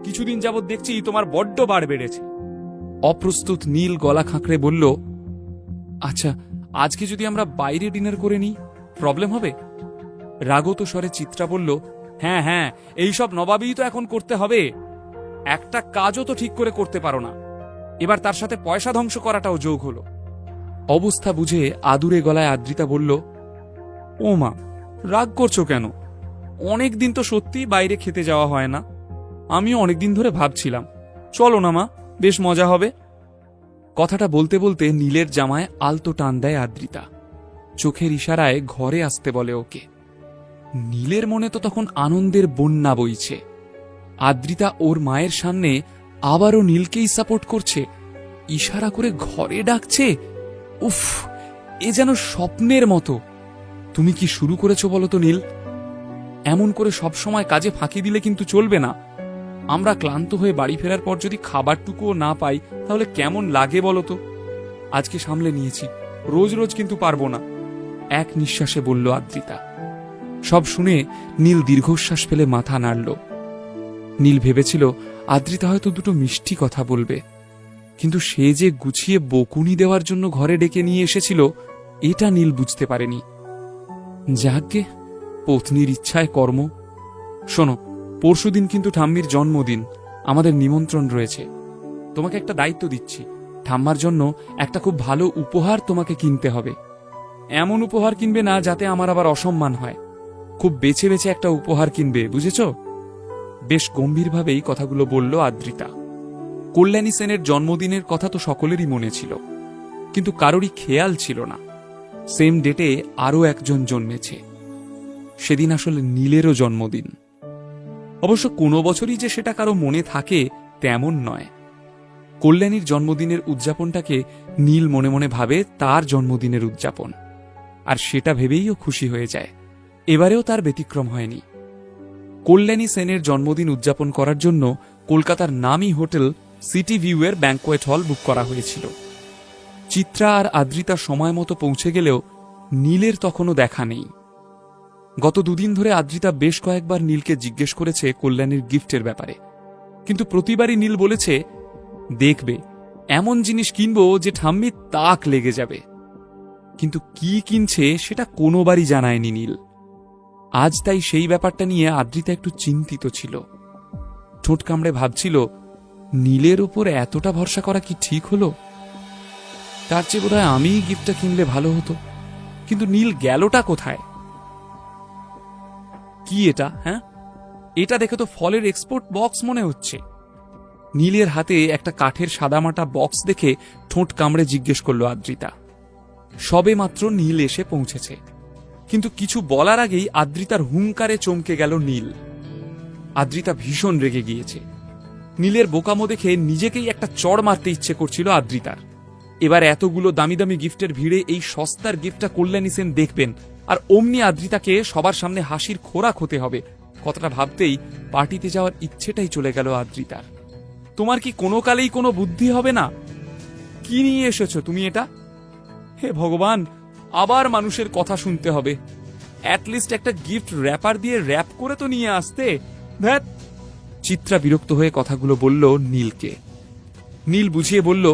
কিছুদিন যাবৎ দেখছি তোমার বড্ড বার বেড়েছে। অপ্রস্তুত নীল গলা খাঁকড়ে বলল, আচ্ছা, আজকে যদি আমরা বাইরে ডিনার করে নিই, প্রবলেম হবে? রাগত স্বরে চিত্রা বলল, হ্যাঁ হ্যাঁ, এইসব নবাবই তো এখন করতে হবে। একটা কাজও তো ঠিক করে করতে পারো না, এবার তার সাথে পয়সা ধ্বংস করাটাও যোগ হলো। অবস্থা বুঝে আদুরে গলায় আদ্রিতা বলল, ও মা, রাগ করছো কেন? অনেকদিন তো সত্যি বাইরে খেতে যাওয়া হয় না। আমিও অনেকদিন ধরে ভাবছিলাম, চলো না মা, বেশ মজা হবে। কথাটা বলতে বলতে নীলের জামায় আলতো টান দেয় আদ্রিতা। চোখের ইশারায় ঘরে আসতে বলে ওকে। নীলের মনে তো তখন আনন্দের বন্যা বইছে। আদ্রিতা ওর মায়ের সামনে আবারও নীলকেই সাপোর্ট করছে, ইশারা করে ঘরে ডাকছে। উফ, এ যেন স্বপ্নের মতো। তুমি কি শুরু করেছো বলো তো নীল? এমন করে সবসময় কাজে ফাঁকি দিলে কিন্তু চলবে না। আমরা ক্লান্ত হয়ে বাড়ি ফেরার পর যদি খাবারটুকুও না পাই, তাহলে কেমন লাগে বলো তো? আজকে সামলে নিয়েছি, রোজ রোজ কিন্তু পারবো না, এক নিঃশ্বাসে বলল আদ্রিতা। সব শুনে নীল দীর্ঘশ্বাস ফেলে মাথা নাড়ল। নীল ভেবেছিল আদ্রিতা হয়তো দুটো মিষ্টি কথা বলবে, কিন্তু সে যে গুছিয়ে বকুনি দেওয়ার জন্য ঘরে ডেকে নিয়ে এসেছিল, এটা নীল বুঝতে পারেনি। যাকে পত্নীর ইচ্ছায় কর্ম। শোনো, পরশুদিন কিন্তু ঠাম্মির জন্মদিন, আমাদের নিমন্ত্রণ রয়েছে। তোমাকে একটা দায়িত্ব দিচ্ছি, ঠাম্মার জন্য একটা খুব ভালো উপহার তোমাকে কিনতে হবে। এমন উপহার কিনবে না যাতে আমার আবার অসম্মান হয়। খুব বেছে বেছে একটা উপহার কিনবে, বুঝেছ? বেশ গম্ভীরভাবেই কথাগুলো বলল আদ্রিতা। কল্যাণী সেনের জন্মদিনের কথা তো সকলেরই মনে ছিল, কিন্তু কারোরই খেয়াল ছিল না সেম ডেটে আরও একজন জন্মেছে। সেদিন আসলে নীলেরও জন্মদিন। অবশ্য কোনো বছরই যে সেটা কারো মনে থাকে তেমন নয়। কল্যাণীর জন্মদিনের উদযাপনটাকে নীল মনে মনে ভাবে তার জন্মদিনের উদযাপন, আর সেটা ভেবেইও খুশি হয়ে যায়। এবারেও তার ব্যতিক্রম হয়নি। কল্যাণী সেনের জন্মদিন উদযাপন করার জন্য কলকাতার নামী হোটেল সিটি ভিউয়ের ব্যাঙ্কোয়েট হল বুক করা হয়েছিল। চিত্রা আর আদ্রিতা সময় মতো পৌঁছে গেলেও নীলের তখনও দেখা নেই। গত দুদিন ধরে আদ্রিতা বেশ কয়েকবার নীলকে জিজ্ঞেস করেছে কল্যাণীর গিফটের ব্যাপারে, কিন্তু প্রতিবারই নীল বলেছে, দেখবে এমন জিনিস কিনবো যে ঠাম্মির তাক লেগে যাবে। কিন্তু কি কিনছে সেটা কোনোবারই জানায়নি নীল। আজ তাই সেই ব্যাপারটা নিয়ে আদ্রিতা একটু চিন্তিত ছিল। ঠোঁট কামড়ে ভাবছিল, নীলের উপর এতটা ভরসা করা কি ঠিক হলো? তার চেয়ে বোধহয় আমিই গিফটটা কিনলে ভালো হতো। কিন্তু নীল গেলটা কোথায়? কি এটা? হ্যাঁ, এটা দেখে তো ফলের এক্সপোর্ট বক্স মনে হচ্ছে। নীলের হাতে একটা কাঠের সাদামাটা বক্স দেখে ঠোঁট কামড়ে জিজ্ঞেস করল আদ্রিতা। সবে মাত্র নীল এসে পৌঁছেছে, কিন্তু কিছু বলার আগেই আদ্রিতার হুঙ্কারে চমকে গেল নীল। আদ্রিতা ভীষণ রেগে গিয়েছে। নীলের বোকামো দেখে নিজেকেই একটা চড় মারতে ইচ্ছে করছিল আদ্রিতার। এবার এতগুলো দামি দামি গিফটের ভিড়ে এই সস্তার গিফটটা কল্যাণী সেন দেখবেন, আর অমনি আদ্রিতাকে সবার সামনে হাসির খোরাক হতে হবে। কথাটা ভাবতেই পার্টিতে যাওয়ার ইচ্ছেটাই চলে গেল আদ্রিতার। তোমার কি কোনো কালেই কোনো বুদ্ধি হবে না? কি নিয়ে এসেছো তুমি এটা? হে ভগবান, আবার মানুষের কথা শুনতে হবে। অ্যাটলিস্ট একটা গিফট র্যাপার দিয়ে র্যাপ করে তো নিয়ে আসতে। ধ্যাত! চিত্রা বিরক্ত হয়ে কথাগুলো বলল নীলকে। নীল বুঝিয়ে বলল,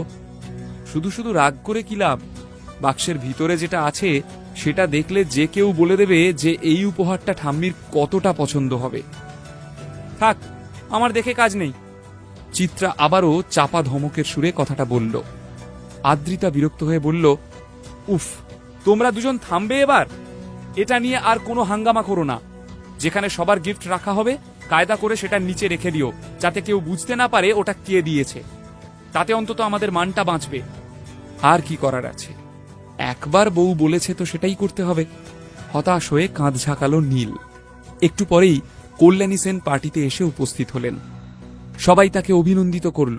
শুধু শুধু রাগ করে কি লাভ? বাক্সের ভিতরে যেটা আছে সেটা দেখলে যে কেউ বলে দেবে যে এই উপহারটা ঠাম্মির কতটা পছন্দ হবে। থাক, আমার দেখে কাজ নেই। চিত্রা আবারও চাপা ধমকের সুরে কথাটা বলল। আদ্রিতা বিরক্ত হয়ে বলল, উফ, তোমরা দুজন থামবে এবার? এটা নিয়ে আর কোনো হাঙ্গামা করো না। যেখানে সবার গিফট রাখা হবে কায়দা করে সেটা নিচে রেখে দিও, যাতে কেউ বুঝতে না পারে ওটা কে দিয়েছে। তাতে অন্তত আমাদের মানটা বাঁচবে। আর কি করার আছে, একবার বউ বলেছে তো সেটাই করতে হবে। হতাশ হয়ে কাঁধ ঝাঁকালো নীল। একটু পরেই কল্যাণী সেন পার্টিতে এসে উপস্থিত হলেন। সবাই তাকে অভিনন্দিত করল।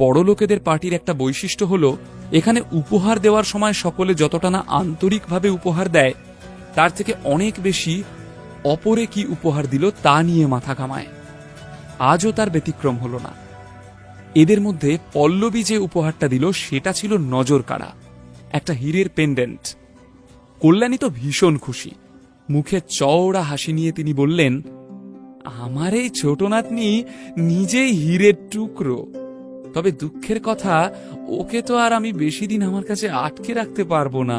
বড় লোকেদের পার্টির একটা বৈশিষ্ট্য হলো, এখানে উপহার দেওয়ার সময় সকলে যতটা না আন্তরিকভাবে উপহার দেয়, তার থেকে অনেক বেশি অপরে কি উপহার দিল তা নিয়ে মাথা ঘামায়। আজও তার ব্যতিক্রম হল না। এদের মধ্যে পল্লবী যে উপহারটা দিল সেটা ছিল নজর কাড়া, একটা হীরের পেন্ডেন্ট। কল্যাণী তো ভীষণ খুশি। মুখে চওড়া হাসি নিয়ে তিনি বললেন, আমার এই ছোট নাতনি নিজেই হীরের টুকরো। তবে দুঃখের কথা, ওকে তো আর আমি বেশি দিন আমার কাছে আটকে রাখতে পারবো না।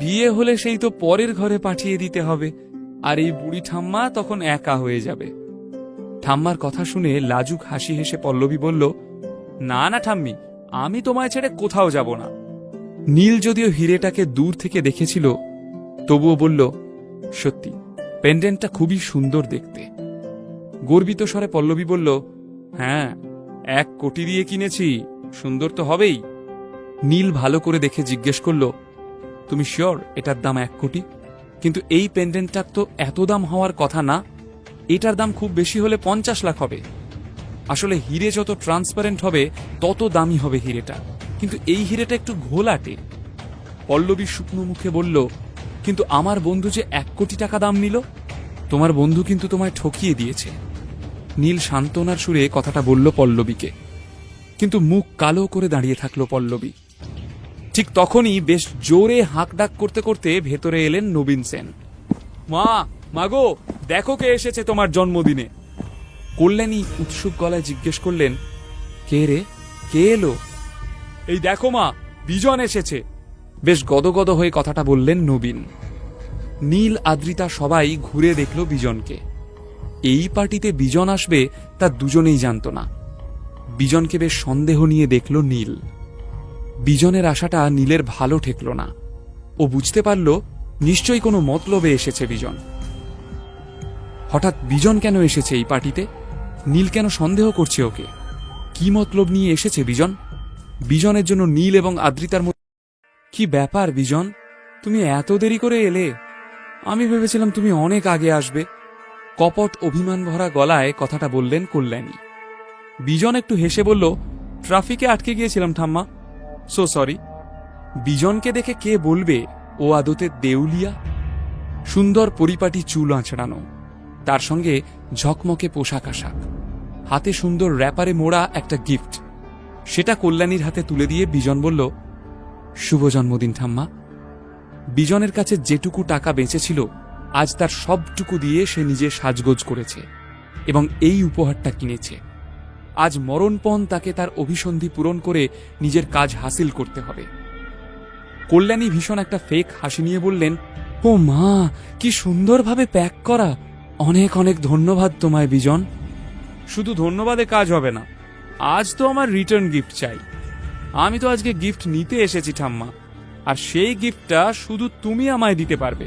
বিয়ে হলে সেই তো পরের ঘরে পাঠিয়ে দিতে হবে, আর এই বুড়ি ঠাম্মা তখন একা হয়ে যাবে। ঠাম্মার কথা শুনে লাজুক হাসি হেসে পল্লবী বলল, না না ঠাম্মি, আমি তোমায় ছেড়ে কোথাও যাব না। নীল যদিও হীরেটাকে দূর থেকে দেখেছিল, তবুও বলল, সত্যি পেন্ডেন্টটা খুবই সুন্দর দেখতে। গর্বিত স্বরে পল্লবী বলল, হ্যাঁ, 1 কোটি দিয়ে কিনেছি, সুন্দর তো হবেই। নীল ভালো করে দেখে জিজ্ঞেস করল, তুমি শিওর এটার দাম 1 কোটি? কিন্তু এই পেন্ডেন্টটার তো এত দাম হওয়ার কথা না, এটার দাম খুব বেশি হলে 50 লাখ হবে। আসলে হিরে যত ট্রান্সপারেন্ট হবে তত দামি হবে হিরেটা, কিন্তু এই হিরেটা একটু ঘোলাটে। পল্লবী শুকনো মুখে বলল, কিন্তু আমার বন্ধু যে 1 কোটি টাকা দাম নিল, তোমার বন্ধু কিন্তু তোমায় ঠকিয়ে দিয়েছে। নীল সান্ত্বনার সুরে কথাটা বলল পল্লবীকে, কিন্তু মুখ কালো করে দাঁড়িয়ে থাকলো পল্লবী। ঠিক তখনই বেশ জোরে হাঁক ডাক করতে করতে ভেতরে এলেন নবীন সেন। মা, মাগো, দেখো কে এসেছে তোমার জন্মদিনে। কল্যাণী উৎসুক গলায় জিজ্ঞেস করলেন, কে রে, কে এলো? এই দেখো মা, বিজন এসেছে। বেশ গদগদ হয়ে কথাটা বললেন নবীন। নীল, আদ্রিতা সবাই ঘুরে দেখল বিজনকে। এই পার্টিতে বিজন আসবে তা দুজনেই জানত না। বিজনকে বেশ সন্দেহ নিয়ে দেখল নীল। বিজনের আশাটা নীলের ভালো ঠেকল না। ও বুঝতে পারল নিশ্চয়ই কোনো মতলবে এসেছে বিজন। হঠাৎ বিজন কেন এসেছে এই পার্টিতে? নীল কেন সন্দেহ করছে ওকে? কি মতলব নিয়ে এসেছে বিজন? বিজনের জন্য নীল এবং আদ্রিতার মধ্যে কি ব্যাপার? বিজন, তুমি এত দেরি করে এলে? আমি ভেবেছিলাম তুমি অনেক আগে আসবে। কপট অভিমান ভরা গলায় কথাটা বললেন কল্যাণী। বিজন একটু হেসে বলল, ট্রাফিকে আটকে গিয়েছিলাম ঠাম্মা, সো সরি। বিজনকে দেখে কে বলবে ও আদতে দেউলিয়া? সুন্দর পরিপাটি চুল আঁচড়ানো, তার সঙ্গে ঝকমকে পোশাক আশাক, হাতে সুন্দর র্যাপারে মোড়া একটা গিফট। সেটা কল্যাণীর হাতে তুলে দিয়ে বিজন বলল, শুভ জন্মদিন ঠাম্মা। বিজনের কাছে যেটুকু টাকা বেঁচেছিল আজ তার সবটুকু দিয়ে সে নিজে সাজগোজ করেছে এবং এই উপহারটা কিনেছে। আজ মরণপণ তাকে তার অভিসন্ধি পূরণ করে নিজের কাজ হাসিল করতে হবে। কল্যাণী ভীষণ একটা ফেক হাসি নিয়ে বললেন, ও মা, কি সুন্দরভাবে প্যাক করা, অনেক অনেক ধন্যবাদ তোমায় বিজন। শুধু ধন্যবাদে কাজ হবে না, আজ তো আমার রিটার্ন গিফট চাই। আমি তো আজকে গিফট নিতে এসেছি ঠাম্মা, আর সেই গিফটটা শুধু তুমি আমায় দিতে পারবে।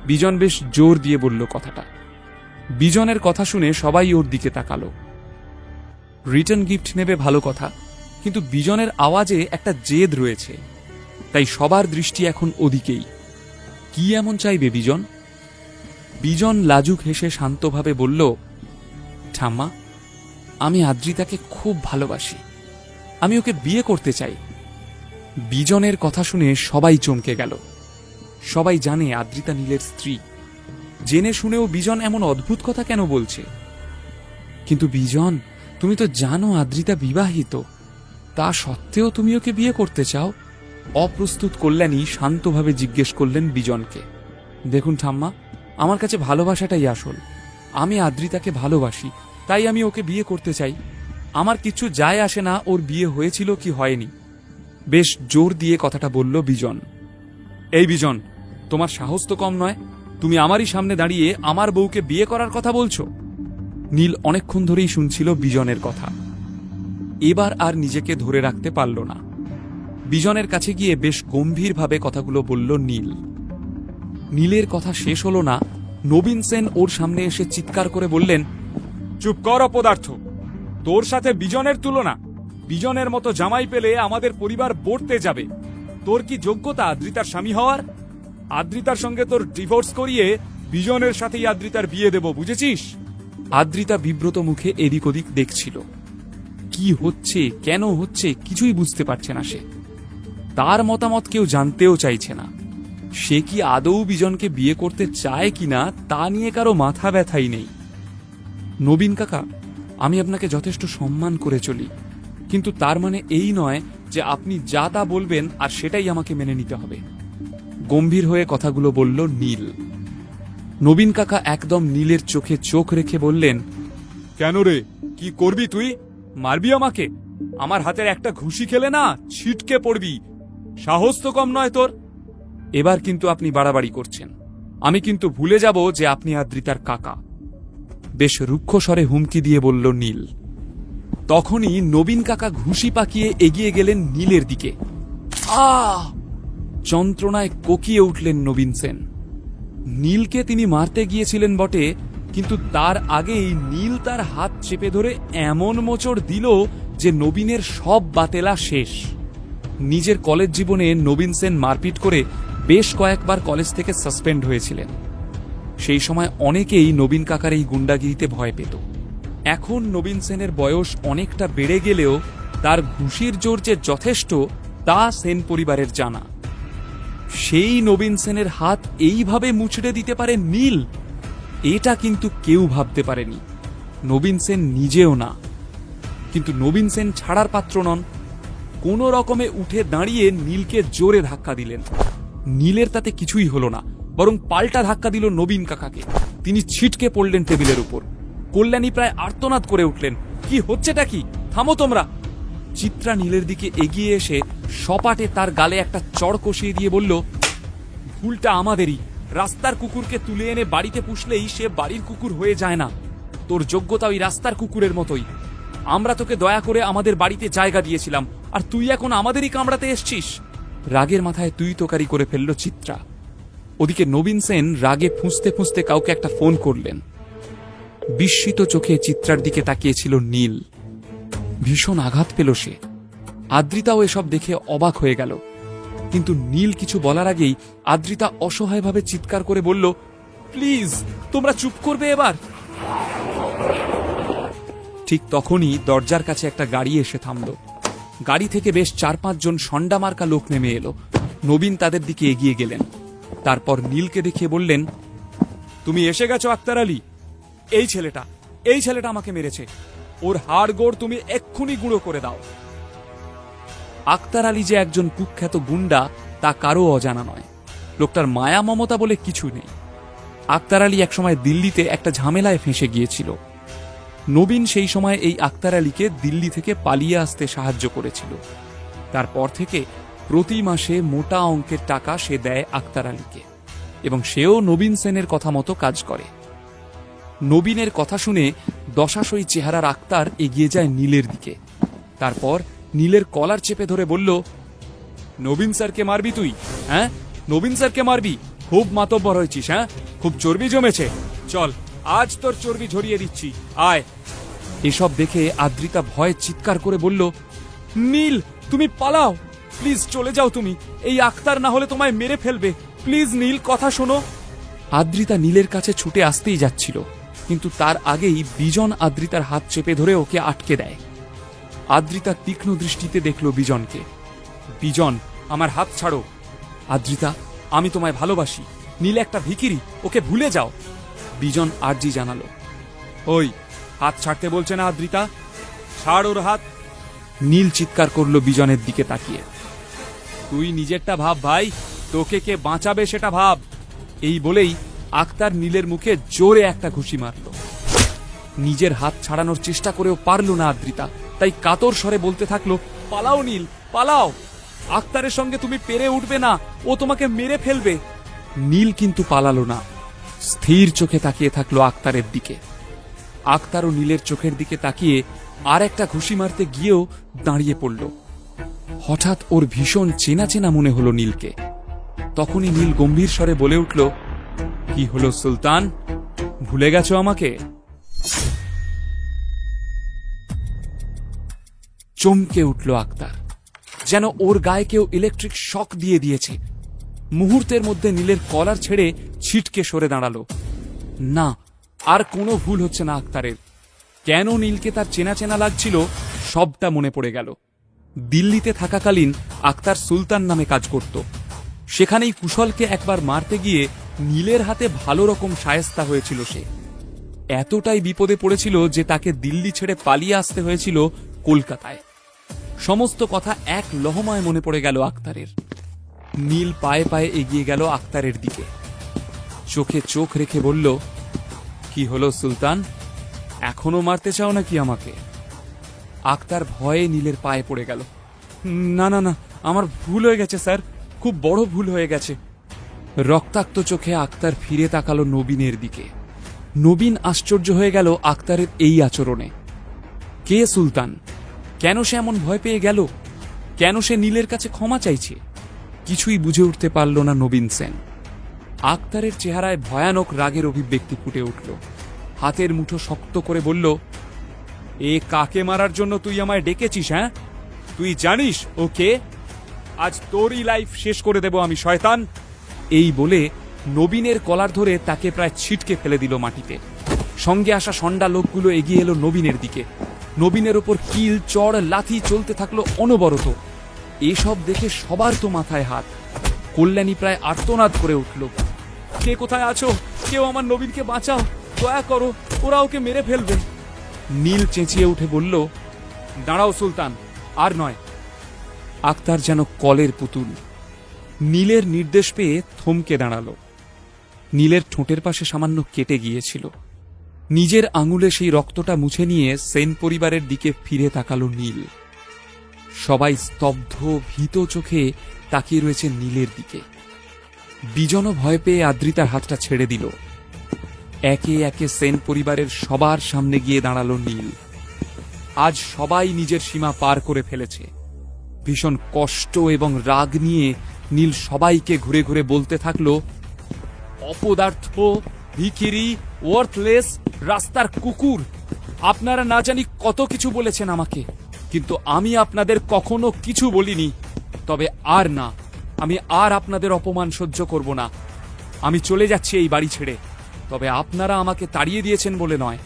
বিজন বেশ জোর দিয়ে বলল কথাটা। বিজনের কথা শুনে সবাই ওর দিকে তাকালো। রিটার্ন গিফট নেবে ভালো কথা, কিন্তু বিজনের আওয়াজে একটা জেদ রয়েছে, তাই সবার দৃষ্টি এখন ওদিকেই। কি এমন চাইবে বিজন? বিজন লাজুক হেসে শান্তভাবে বলল, ঠাম্মা, আমি আদ্রিতাকে খুব ভালোবাসি, আমি ওকে বিয়ে করতে চাই। বিজনের কথা শুনে সবাই চমকে গেল। সবাই জানে আদ্রিতা নীলের স্ত্রী, জেনে শুনেও বিজন এমন অদ্ভুত কথা কেন বলছে? কিন্তু বিজন, তুমি তো জানো আদ্রিতা বিবাহিত, তা সত্ত্বেও তুমি ওকে বিয়ে করতে চাও? অপ্রস্তুত কল্যাণী শান্তভাবে জিজ্ঞেস করলেন বিজনকে। দেখুন ঠাম্মা, আমার কাছে ভালোবাসাটাই আসল। আমি আদ্রিতাকে ভালোবাসি, তাই আমি ওকে বিয়ে করতে চাই। আমার কিছু যায় আসে না ওর বিয়ে হয়েছিল কি হয়নি। বেশ জোর দিয়ে কথাটা বলল বিজন। এই বিজন, তোমার সাহস তো কম নয়, তুমি আমারই সামনে দাঁড়িয়ে আমার বউকে বিয়ে করার কথা বলছো। নীল অনেকক্ষণ ধরেই শুনছিল বিজনের কথা। এবার আর নিজেকে ধরে রাখতে পারল না। বিজনের কাছে গিয়ে বেশ গম্ভীরভাবে কথাগুলো বলল নীল। নীলের কথা শেষ হলো না, নবীন সেন ওর সামনে এসে চিৎকার করে বললেন, চুপ কর অপদার্থ, তোর সাথে বিজনের তুলনা? বিজনের মতো জামাই পেলে আমাদের পরিবার বর্তে যাবে। তোর কি যোগ্যতা আদ্রিতার স্বামী হওয়ার? আদ্রিতার সঙ্গে তোর ডিভোর্স করিয়ে বিজনের সাথেই আদ্রিতার বিয়ে দেব, বুঝেছিস? আদ্রিতা বিব্রত মুখে এদিক ওদিক দেখছিল। কি হচ্ছে, কেন হচ্ছে কিছুই বুঝতে পারছে না সে। তার মতামত কেউ জানতেও চাইছে না। সে কি আদৌ বিজনকে বিয়ে করতে চায় কিনা তা নিয়ে কারো মাথা ব্যথাই নেই। নবীন কাকা, আমি আপনাকে যথেষ্ট সম্মান করে চলি, কিন্তু তার মানে এই নয় যে আপনি যা তা বলবেন আর সেটাই আমাকে মেনে নিতে হবে। গম্ভীর হয়ে কথাগুলো বলল নীল। নবীন কাকা একদম নীলের চোখে চোখ রেখে বললেন, কেন রে, কি করবি তুই? মারবি আমাকে? আমার হাতের একটা ঘুষি খেলে না ছিটকে পড়বি। সাহস তো কম নয় তোর। এবার কিন্তু আপনি বাড়াবাড়ি করছেন। আমি কিন্তু ভুলে যাব যে আপনি আদ্রিতার কাকা। বেশ রুক্ষ স্বরে হুমকি দিয়ে বলল নীল। তখনই নবীন কাকা ঘুষি পাকিয়ে এগিয়ে গেলেন নীলের দিকে। যন্ত্রণায় কোকিয়ে উঠলেন নবীন সেন। নীলকে তিনি মারতে গিয়েছিলেন বটে, কিন্তু তার আগেই নীল তার হাত চেপে ধরে এমন মোচড় দিল যে নবীনের সব বাতেলা শেষ। নিজের কলেজ জীবনে নবীন সেন মারপিট করে বেশ কয়েকবার কলেজ থেকে সাসপেন্ড হয়েছিলেন। সেই সময় অনেকেই নবীন কাকার এই গুন্ডাগিরিতে ভয় পেত। এখন নবীন সেনের বয়স অনেকটা বেড়ে গেলেও তার ঘুষির জোর যে যথেষ্ট তা সেন পরিবারের জানা। সেই নবীন সেনের হাত এইভাবে মুচড়ে দিতে পারে নীল, এটা কিন্তু কেউ ভাবতে পারেনি, নবীন সেন নিজেও না। কিন্তু নবীন সেন ছাড়ার পাত্র নন। কোন রকমে উঠে দাঁড়িয়ে নীলকে জোরে ধাক্কা দিলেন। নীলের তাতে কিছুই হলো না, বরং পাল্টা ধাক্কা দিল নবীন কাকাকে। তিনি ছিটকে পড়লেন টেবিলের উপর। কল্যাণী প্রায় আর্তনাদ করে উঠলেন, কি হচ্ছেটা কি? থামো তোমরা। চিত্রা নীলের দিকে এগিয়ে এসে সপাটে তার গালে একটা চড় কষিয়ে দিয়ে বলল, ভুলটা আমাদেরই। রাস্তার কুকুরকে তুলে এনে বাড়িতে পুষলেই সে বাড়ির কুকুর হয়ে যায় না। তোর যোগ্যতা ওই রাস্তার কুকুরের মতোই। আমরা তোকে দয়া করে আমাদের বাড়িতে জায়গা দিয়েছিলাম, আর তুই এখন আমাদেরই কামড়াতে এসছিস। রাগের মাথায় তুই তোকারি করে ফেলল চিত্রা। ওদিকে নবীন সেন রাগে ফুঁসতে ফুঁসতে কাউকে একটা ফোন করলেন। বিস্মিত চোখে চিত্রার দিকে তাকিয়েছিল নীল। ভীষণ আঘাত পেল সে। আদ্রিতাও এসব দেখে অবাক হয়ে গেল। কিন্তু নীল কিছু বলার আগেই আদ্রিতা অসহায়ভাবে চিৎকার করে বলল, প্লিজ তোমরা চুপ করবে এবার। ঠিক তখনই দরজার কাছে একটা গাড়ি এসে থামল। গাড়ি থেকে বেশ 4-5 জন সন্ডা মার্কা লোক নেমে এলো। নবীন তাদের দিকে এগিয়ে গেলেন। তারপর নীলকে দেখিয়ে বললেন, তুমি এসে গেছো আক্তার আলী। এই ছেলেটা আমাকে মেরেছে। ওর হাড় গোড় তুমি এক্ষুনি গুঁড়ো করে দাও। আক্তার আলী যে একজন কুখ্যাত গুন্ডা তা কারও অজানা নয়। লোকটার মায়া মমতা বলে কিছু নেই। আক্তার আলী একসময় দিল্লিতে একটা ঝামেলায় ফেঁসে গিয়েছিল। নবীন সেই সময় এই আক্তার আলীকে দিল্লি থেকে পালিয়ে আসতে সাহায্য করেছিল। তারপর থেকে প্রতি মাসে মোটা অঙ্কের টাকা সে দেয় আক্তার আলীকে, এবং সেও নবীন সেনের কথা মতো কাজ করে। নবীনের কথা শুনে দশাশই চেহারার আক্তার এগিয়ে যায় নীলের দিকে। তারপর নীলের কলার চেপে ধরে বলল, নবীন স্যারকে মারবি তুই? হ্যাঁ, নবীন স্যারকে মারবি? খুব মাতব্বর হয়েছিস, হ্যাঁ? খুব চর্বি জমেছে। চল, আজ তোর চর্বি ঝরিয়ে দিচ্ছি, আয়। এসব দেখে আদ্রিতা ভয়ে চিৎকার করে বলল, নীল তুমি পালাও, প্লিজ চলে যাও তুমি। এই আক্তার না হলে তোমায় মেরে ফেলবে। প্লিজ নীল, কথা শোনো। আদ্রিতা নীলের কাছে ছুটে আসতেই যাচ্ছিল, কিন্তু তার আগেই বিজন আদ্রিতার হাত চেপে ধরে ওকে আটকে দেয়। আদ্রিতা তীক্ষ্ণ দৃষ্টিতে দেখল বিজনকে। বিজন, আমার হাত ছাড়ো। আদ্রিতা, আমি তোমায় ভালোবাসি। নীল একটা ভিখিরি, ওকে ভুলে যাও। বিজন আর্জি জানালো। ওই, হাত ছাড়তে বলছে না আদ্রিতা, ছাড় ওর হাত। নীল চিৎকার করলো বিজনের দিকে তাকিয়ে, তুই নিজেরটা ভাব ভাই, তোকে কে বাঁচাবে সেটা ভাব। এই বলেই আক্তার নীলের মুখে জোরে একটা ঘুষি মারল। নিজের হাত ছাড়ানোর চেষ্টা করেও পারল না আদ্রিতা, তাই কাতর স্বরে বলতে থাকলো, পালাও নীল, পালাও। আক্তারের সঙ্গে তুমি পেরে উঠবে না, ও তোমাকে মেরে ফেলবে। নীল কিন্তু পালালো না, স্থির চোখে তাকিয়ে থাকলো আক্তারের দিকে। আক্তারও নীলের চোখের দিকে তাকিয়ে আর একটা ঘুষি মারতে গিয়েও দাঁড়িয়ে পড়ল। হঠাৎ ওর ভীষণ চেনা চেনা মনে হলো নীলকে। তখনই নীল গম্ভীর স্বরে বলে উঠল, কি হলো সুলতান, ভুলে গেছো আমাকে? চমকে উঠল আক্তার, যেন ওর গায়ে কেউ ইলেকট্রিক শক দিয়ে দিয়েছে। মুহূর্তের মধ্যে নীলের কলার ছেড়ে ছিটকে সরে দাঁড়ালো। না, আর কোনো ভুল হচ্ছে না আক্তারের। কেন নীলকে তার চেনা চেনা লাগছিল সবটা মনে পড়ে গেল। দিল্লিতে থাকাকালীন আক্তার সুলতান নামে কাজ করত। সেখানেই কুশলকে একবার মারতে গিয়ে নীলের হাতে ভালো রকম শায়েস্তা হয়েছিল সে। এতটাই বিপদে পড়েছিল যে তাকে দিল্লি ছেড়ে পালিয়ে আসতে হয়েছিল কলকাতায়। সমস্ত কথা এক লহমায় মনে পড়ে গেল আক্তারের। নীল পায়ে পায়ে এগিয়ে গেল আক্তারের দিকে। চোখে চোখ রেখে বলল, কি হলো সুলতান, এখনো মারতে চাও নাকি আমাকে? আক্তার ভয়ে নীলের পায়ে পড়ে গেল। না না না, আমার ভুল হয়ে গেছে স্যার, খুব বড় ভুল হয়ে গেছে। রক্তাক্ত চোখে আক্তার ফিরে তাকালো নবীনের দিকে। নবীন আশ্চর্য হয়ে গেল আক্তারের এই আচরণে। কে সুলতান? কেন সে এমন ভয় পেয়ে গেল? কেন সে নীলের কাছে ক্ষমা চাইছে? কিছুই বুঝে উঠতে পারল না নবীন সেন। আক্তারের চেহারায় ভয়ানক রাগের অভিব্যক্তি ফুটে উঠল। হাতের মুঠো শক্ত করে বলল, এ কাকে মারার জন্য তুই আমায় ডেকেছিস? হ্যাঁ, তুই জানিস ও কে? আজ তোরই লাইফ শেষ করে দেব আমি, শয়তান। এই বলে নবীনের কলার ধরে তাকে প্রায় ছিটকে ফেলে দিল মাটিতে। সঙ্গে আসা সন্ডা লোকগুলো এগিয়ে এলো নবীনের দিকে। নবীনের ওপর কিল, চড়, লাথি চলতে থাকলো অনবরত। এসব দেখে সবার তো মাথায় হাত। কল্যাণী প্রায় আর্তনাদ করে উঠল, কে কোথায় আছো? কেউ আমার নবীনকে বাঁচাও, দয়া করো, ওরা ওকে মেরে ফেলবে। নীল চেঁচিয়ে উঠে বলল, দাঁড়াও সুলতান, আর নয়। আক্তার যেন কলের পুতুল। নীলের নির্দেশ পেয়ে থমকে দাঁড়াল। নীলের ঠোঁটের পাশে সামান্য কেটে গিয়েছিল। নিজের আঙুলে সেই রক্তটা মুছে নিয়ে সেন পরিবারের দিকে ফিরে তাকালো নীল। সবাই স্তব্ধ, ভীত চোখে তাকিয়ে রয়েছে নীলের দিকে। বিজনও ভয় পেয়ে আদ্রিতার হাতটা ছেড়ে দিল। একে একে সেন পরিবারের সবার সামনে গিয়ে দাঁড়ালো নীল। আজ সবাই নিজের সীমা পার করে ফেলেছে। ভীষণ কষ্ট এবং রাগ নিয়ে নীল সবাইকে ঘুরে ঘুরে বলতে থাকলো, অপদার্থ, ভিখিরি, ওয়ার্থলেস, রাস্তার কুকুর, আপনারা না জানি কত কিছু বলেছেন আমাকে, কিন্তু আমি আপনাদের কখনো কিছু বলিনি। তবে আর না, আমি আর আপনাদের অপমান সহ্য করব না। আমি চলে যাচ্ছি এই বাড়ি ছেড়ে। তবে আপনারা আমাকে তাড়িয়ে দিয়েছেন বলে নয়,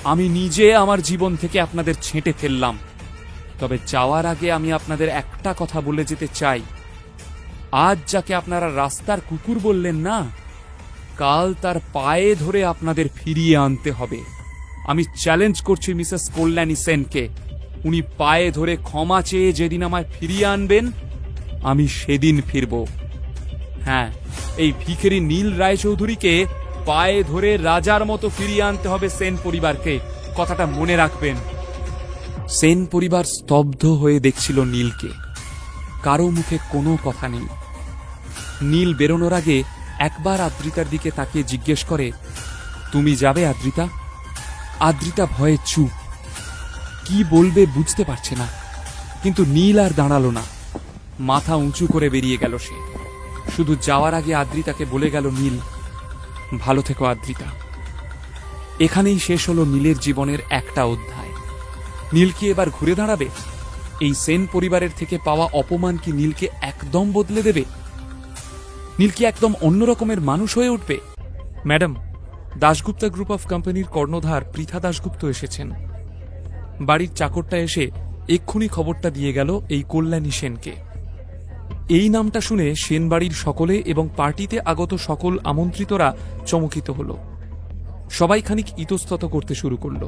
আমি নিজে আমার জীবন থেকে আপনাদের ছেঁটে ফেললাম। তবে যাওয়ার আগে আমি আপনাদের একটা কথা বলে যেতে চাই, আজ যাকে আপনারা রাস্তার কুকুর বললেন না, কাল তার পায়ে ধরে আপনাদের ফিরিয়ে আনতে হবে। আমি চ্যালেঞ্জ করছি মিসেস কল্যাণী সেনকে, উনি পায়ে ধরে ক্ষমা চেয়ে যেদিন আমায় ফিরিয়ে আনবেন, আমি সেদিন ফিরব। হ্যাঁ, এই ভিখারি নীল রায়চৌধুরীকে পায়ে ধরে রাজার মতো ফিরিয়ে আনতে হবে সেন পরিবারকে, কথাটা মনে রাখবেন। সেন পরিবার স্তব্ধ হয়ে দেখছিল নীলকে। কারো মুখে কোনো কথা নেই। নীল বেরোনোর আগে একবার আদ্রিতার দিকে তাকিয়ে জিজ্ঞেস করে, তুমি যাবে আদ্রিতা? আদ্রিতা ভয়ে চুপ, কি বলবে বুঝতে পারছে না। কিন্তু নীল আর দাঁড়ালো না, মাথা উঁচু করে বেরিয়ে গেল সে। শুধু যাওয়ার আগে আদ্রিতাকে বলে গেল, নীল, ভালো থেকো আদ্রিতা। এখানেই শেষ হলো নীলের জীবনের একটা অধ্যায়। নীল কি এবার ঘুরে দাঁড়াবে? এই সেন পরিবারের থেকে পাওয়া অপমান কি নীলকে একদম বদলে দেবে? নীল কি একদম অন্য রকমের মানুষ হয়ে উঠবে? ম্যাডাম, দাশগুপ্তা গ্রুপ অফ কোম্পানির কর্ণধার পৃথা দাশগুপ্ত এসেছেন। বাড়ির চাকরটা এসে এক্ষুনি খবরটা দিয়ে গেল এই কল্যাণী সেনকে। এই নামটা শুনে সেন বাড়ির সকলে এবং পার্টিতে আগত সকল আমন্ত্রিতরা চমকিত হল। সবাই খানিক ইতস্তত করতে শুরু করল,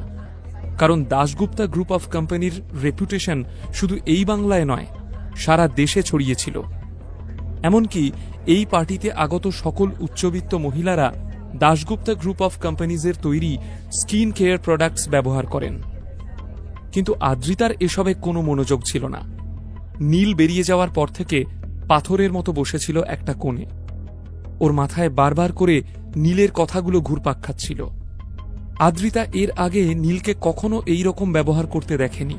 কারণ দাশগুপ্তা গ্রুপ অফ কোম্পানির রেপুটেশন শুধু এই বাংলায় নয়, সারা দেশে ছড়িয়েছিল। এমনকি এই পার্টিতে আগত সকল উচ্চবিত্ত মহিলারা দাশগুপ্তা গ্রুপ অফ কোম্পানিজের তৈরি স্কিন কেয়ার প্রোডাক্টস ব্যবহার করেন। কিন্তু আদ্রিতার এসবে কোনো মনোযোগ ছিল না। নীল বেরিয়ে যাওয়ার পর থেকে পাথরের মতো বসেছিল একটা কোণে। ওর মাথায় বারবার করে নীলের কথাগুলো ঘুরপাক খাচ্ছিল। আদ্রিতা এর আগে নীলকে কখনো এই রকম ব্যবহার করতে দেখেনি।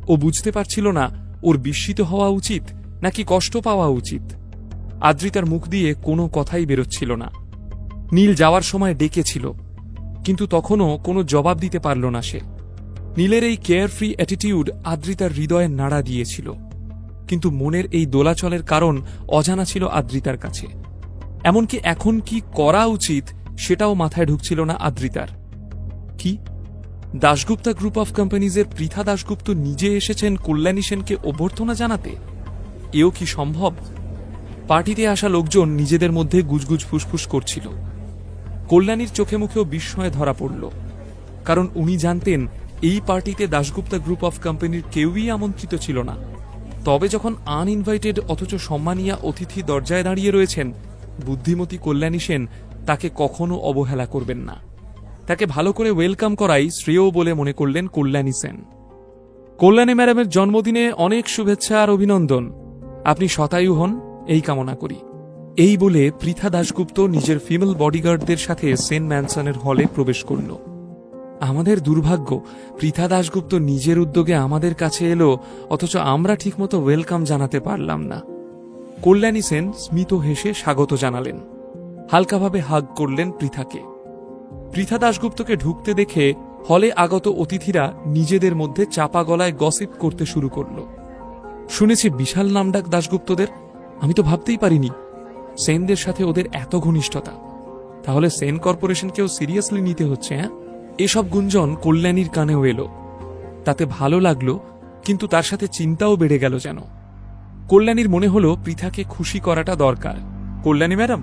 ও বুঝতে পারছিল না ওর বিস্মিত হওয়া উচিত নাকি কষ্ট পাওয়া উচিত। আদ্রিতার মুখ দিয়ে কোনো কথাই বেরোচ্ছিল না। নীল যাওয়ার সময় ডেকেছিল, কিন্তু তখনও কোনো জবাব দিতে পারল না সে। নীলের এই কেয়ারফ্রি অ্যাটিটিউড আদ্রিতার হৃদয়ে নাড়া দিয়েছিল, কিন্তু মনের এই দোলাচলের কারণ অজানা ছিল আদ্রিতার কাছে। এমনকি এখন কি করা উচিত সেটাও মাথায় ঢুকছিল না আদ্রিতার। কি, দাশগুপ্তা গ্রুপ অফ কোম্পানিজের পৃথা দাশগুপ্ত নিজে এসেছেন কল্যাণী সেনকে অভ্যর্থনা জানাতে? এও কি সম্ভব? পার্টিতে আসা লোকজন নিজেদের মধ্যে গুজগুজ ফুসফুস করছিল। কল্যাণীর চোখে মুখেও বিস্ময়ে ধরা পড়ল, কারণ উনি জানতেন এই পার্টিতে দাশগুপ্তা গ্রুপ অফ কোম্পানির কেউই আমন্ত্রিত ছিল না। তবে যখন আনইনভাইটেড অথচ সম্মানীয় অতিথি দরজায় দাঁড়িয়ে রয়েছেন, বুদ্ধিমতী কল্যাণী সেন তাকে কখনো অবহেলা করবেন না। তাকে ভালো করে ওয়েলকাম করাই শ্রেয় বলে মনে করলেন কল্যাণী সেন। কল্যাণী ম্যাডামের জন্মদিনে অনেক শুভেচ্ছা আর অভিনন্দন। আপনি শতায়ু হন এই কামনা করি। এই বলে পৃথা দাশগুপ্ত নিজের ফিমেল বডিগার্ডদের সাথে সেন ম্যানসনের হলে প্রবেশ করল। আমাদের দুর্ভাগ্য, পৃথা দাশগুপ্ত নিজের উদ্যোগে আমাদের কাছে এলো, অথচ আমরা ঠিকমতো ওয়েলকাম জানাতে পারলাম না। কল্যাণী সেন স্মিত হেসে স্বাগত জানালেন, হালকাভাবে হাগ করলেন পৃথাকে। পৃথা দাশগুপ্তকে ঢুকতে দেখে হলে আগত অতিথিরা নিজেদের মধ্যে চাপা গলায় গসিপ করতে শুরু করল। শুনেছি বিশাল নামডাক দাশগুপ্তদের, আমি তো ভাবতেই পারিনি সেনদের সাথে ওদের এত ঘনিষ্ঠতা। তাহলে সেন কর্পোরেশনকেও সিরিয়াসলি নিতে হচ্ছে। হ্যাঁ, এসব গুঞ্জন কল্যাণীর কানেও এলো। তাতে ভালো লাগলো, কিন্তু তার সাথে চিন্তাও বেড়ে গেল যেন। কল্যাণীর মনে হলো পৃথাকে খুশি করাটা দরকার। কল্যাণী ম্যাডাম,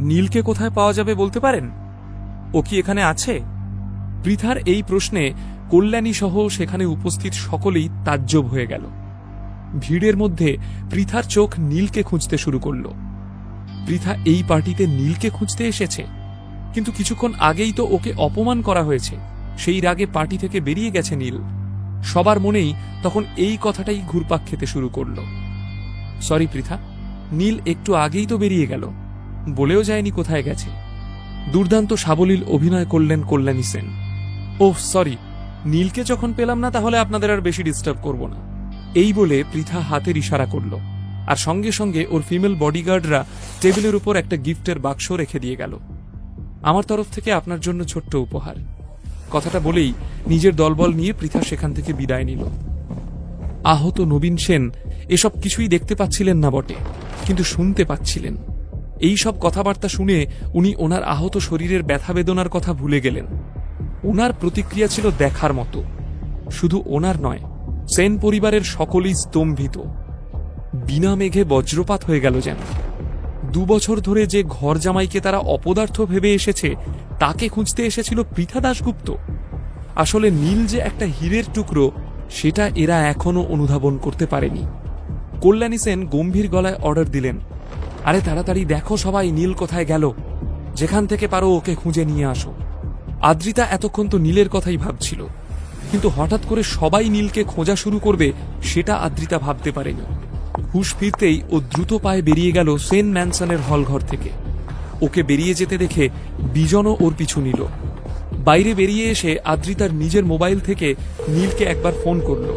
নীলকে কোথায় পাওয়া যাবে বলতে পারেন? ও কি এখানে আছে? পৃথার এই প্রশ্নে কল্যাণী সহ সেখানে উপস্থিত সকলেই তাজ্জব হয়ে গেল। ভিড়ের মধ্যে পৃথার চোখ নীলকে খুঁজতে শুরু করল। পৃথা এই পার্টিতে নীলকে খুঁজতে এসেছে, কিন্তু কিছুক্ষণ আগেই তো ওকে অপমান করা হয়েছে। সেই রাগে পার্টি থেকে বেরিয়ে গেছে নীল। সবার মনেই তখন এই কথাটাই ঘুরপাক খেতে শুরু করল। সরি পৃথা, নীল একটু আগেই তো বেরিয়ে গেল, বলেও যায়নি কোথায় গেছে। দুর্দান্ত সাবলীল অভিনয় করলেন কল্যাণী সেন। ওহ সরি, নীলকে যখন পেলাম না তাহলে আপনাদের আর বেশি ডিস্টার্ব করব না, এই বলে পৃথা হাতের ইশারা করল, আর সঙ্গে সঙ্গে ওর ফিমেল বডিগার্ডরা টেবিলের উপর একটা গিফটের বাক্স রেখে দিয়ে গেল। আমার তরফ থেকে আপনার জন্য ছোট্ট উপহার। কথাটা বলেই নিজের দলবল নিয়ে পৃথা সেখান থেকে বিদায় নিল। আহত নবীন সেন এসব কিছুই দেখতে পাচ্ছিলেন না বটে, কিন্তু শুনতে পাচ্ছিলেন। এই সব কথাবার্তা শুনে উনি ওনার আহত শরীরের ব্যথা বেদনার কথা ভুলে গেলেন। ওনার প্রতিক্রিয়া ছিল দেখার মতো। শুধু ওনার নয়, সেন পরিবারের সকলেই স্তম্ভিত। বিনা মেঘে বজ্রপাত হয়ে গেল যেন। 2 বছর ধরে যে ঘর জামাইকে তারা অপদার্থ ভেবে এসেছে, তাকে খুঁজতে এসেছিল পৃথা দাশগুপ্ত। আসলে নীল যে একটা হীরের টুকরো, সেটা এরা এখনো অনুধাবন করতে পারেনি। কল্যাণী সেন গম্ভীর গলায় অর্ডার দিলেন, আরে তাড়াতাড়ি দেখো সবাই, নীল কোথায় গেল, যেখান থেকে পারো ওকে খুঁজে নিয়ে আসো। আদ্রিতা এতক্ষণ তো নীলের কথাই ভাবছিল, কিন্তু হঠাৎ করে সবাই নীলকে খোঁজা শুরু করবে সেটা আদ্রিতা ভাবতে পারেনি। হুশ ফিরতেই ও দ্রুত পায়ে বেরিয়ে গেল সেন ম্যানসনের হলঘর থেকে। ওকে বেরিয়ে যেতে দেখে বিজনও ওর পিছু নিল। বাইরে বেরিয়ে এসে আদ্রিতার নিজের মোবাইল থেকে নীলকে একবার ফোন করল।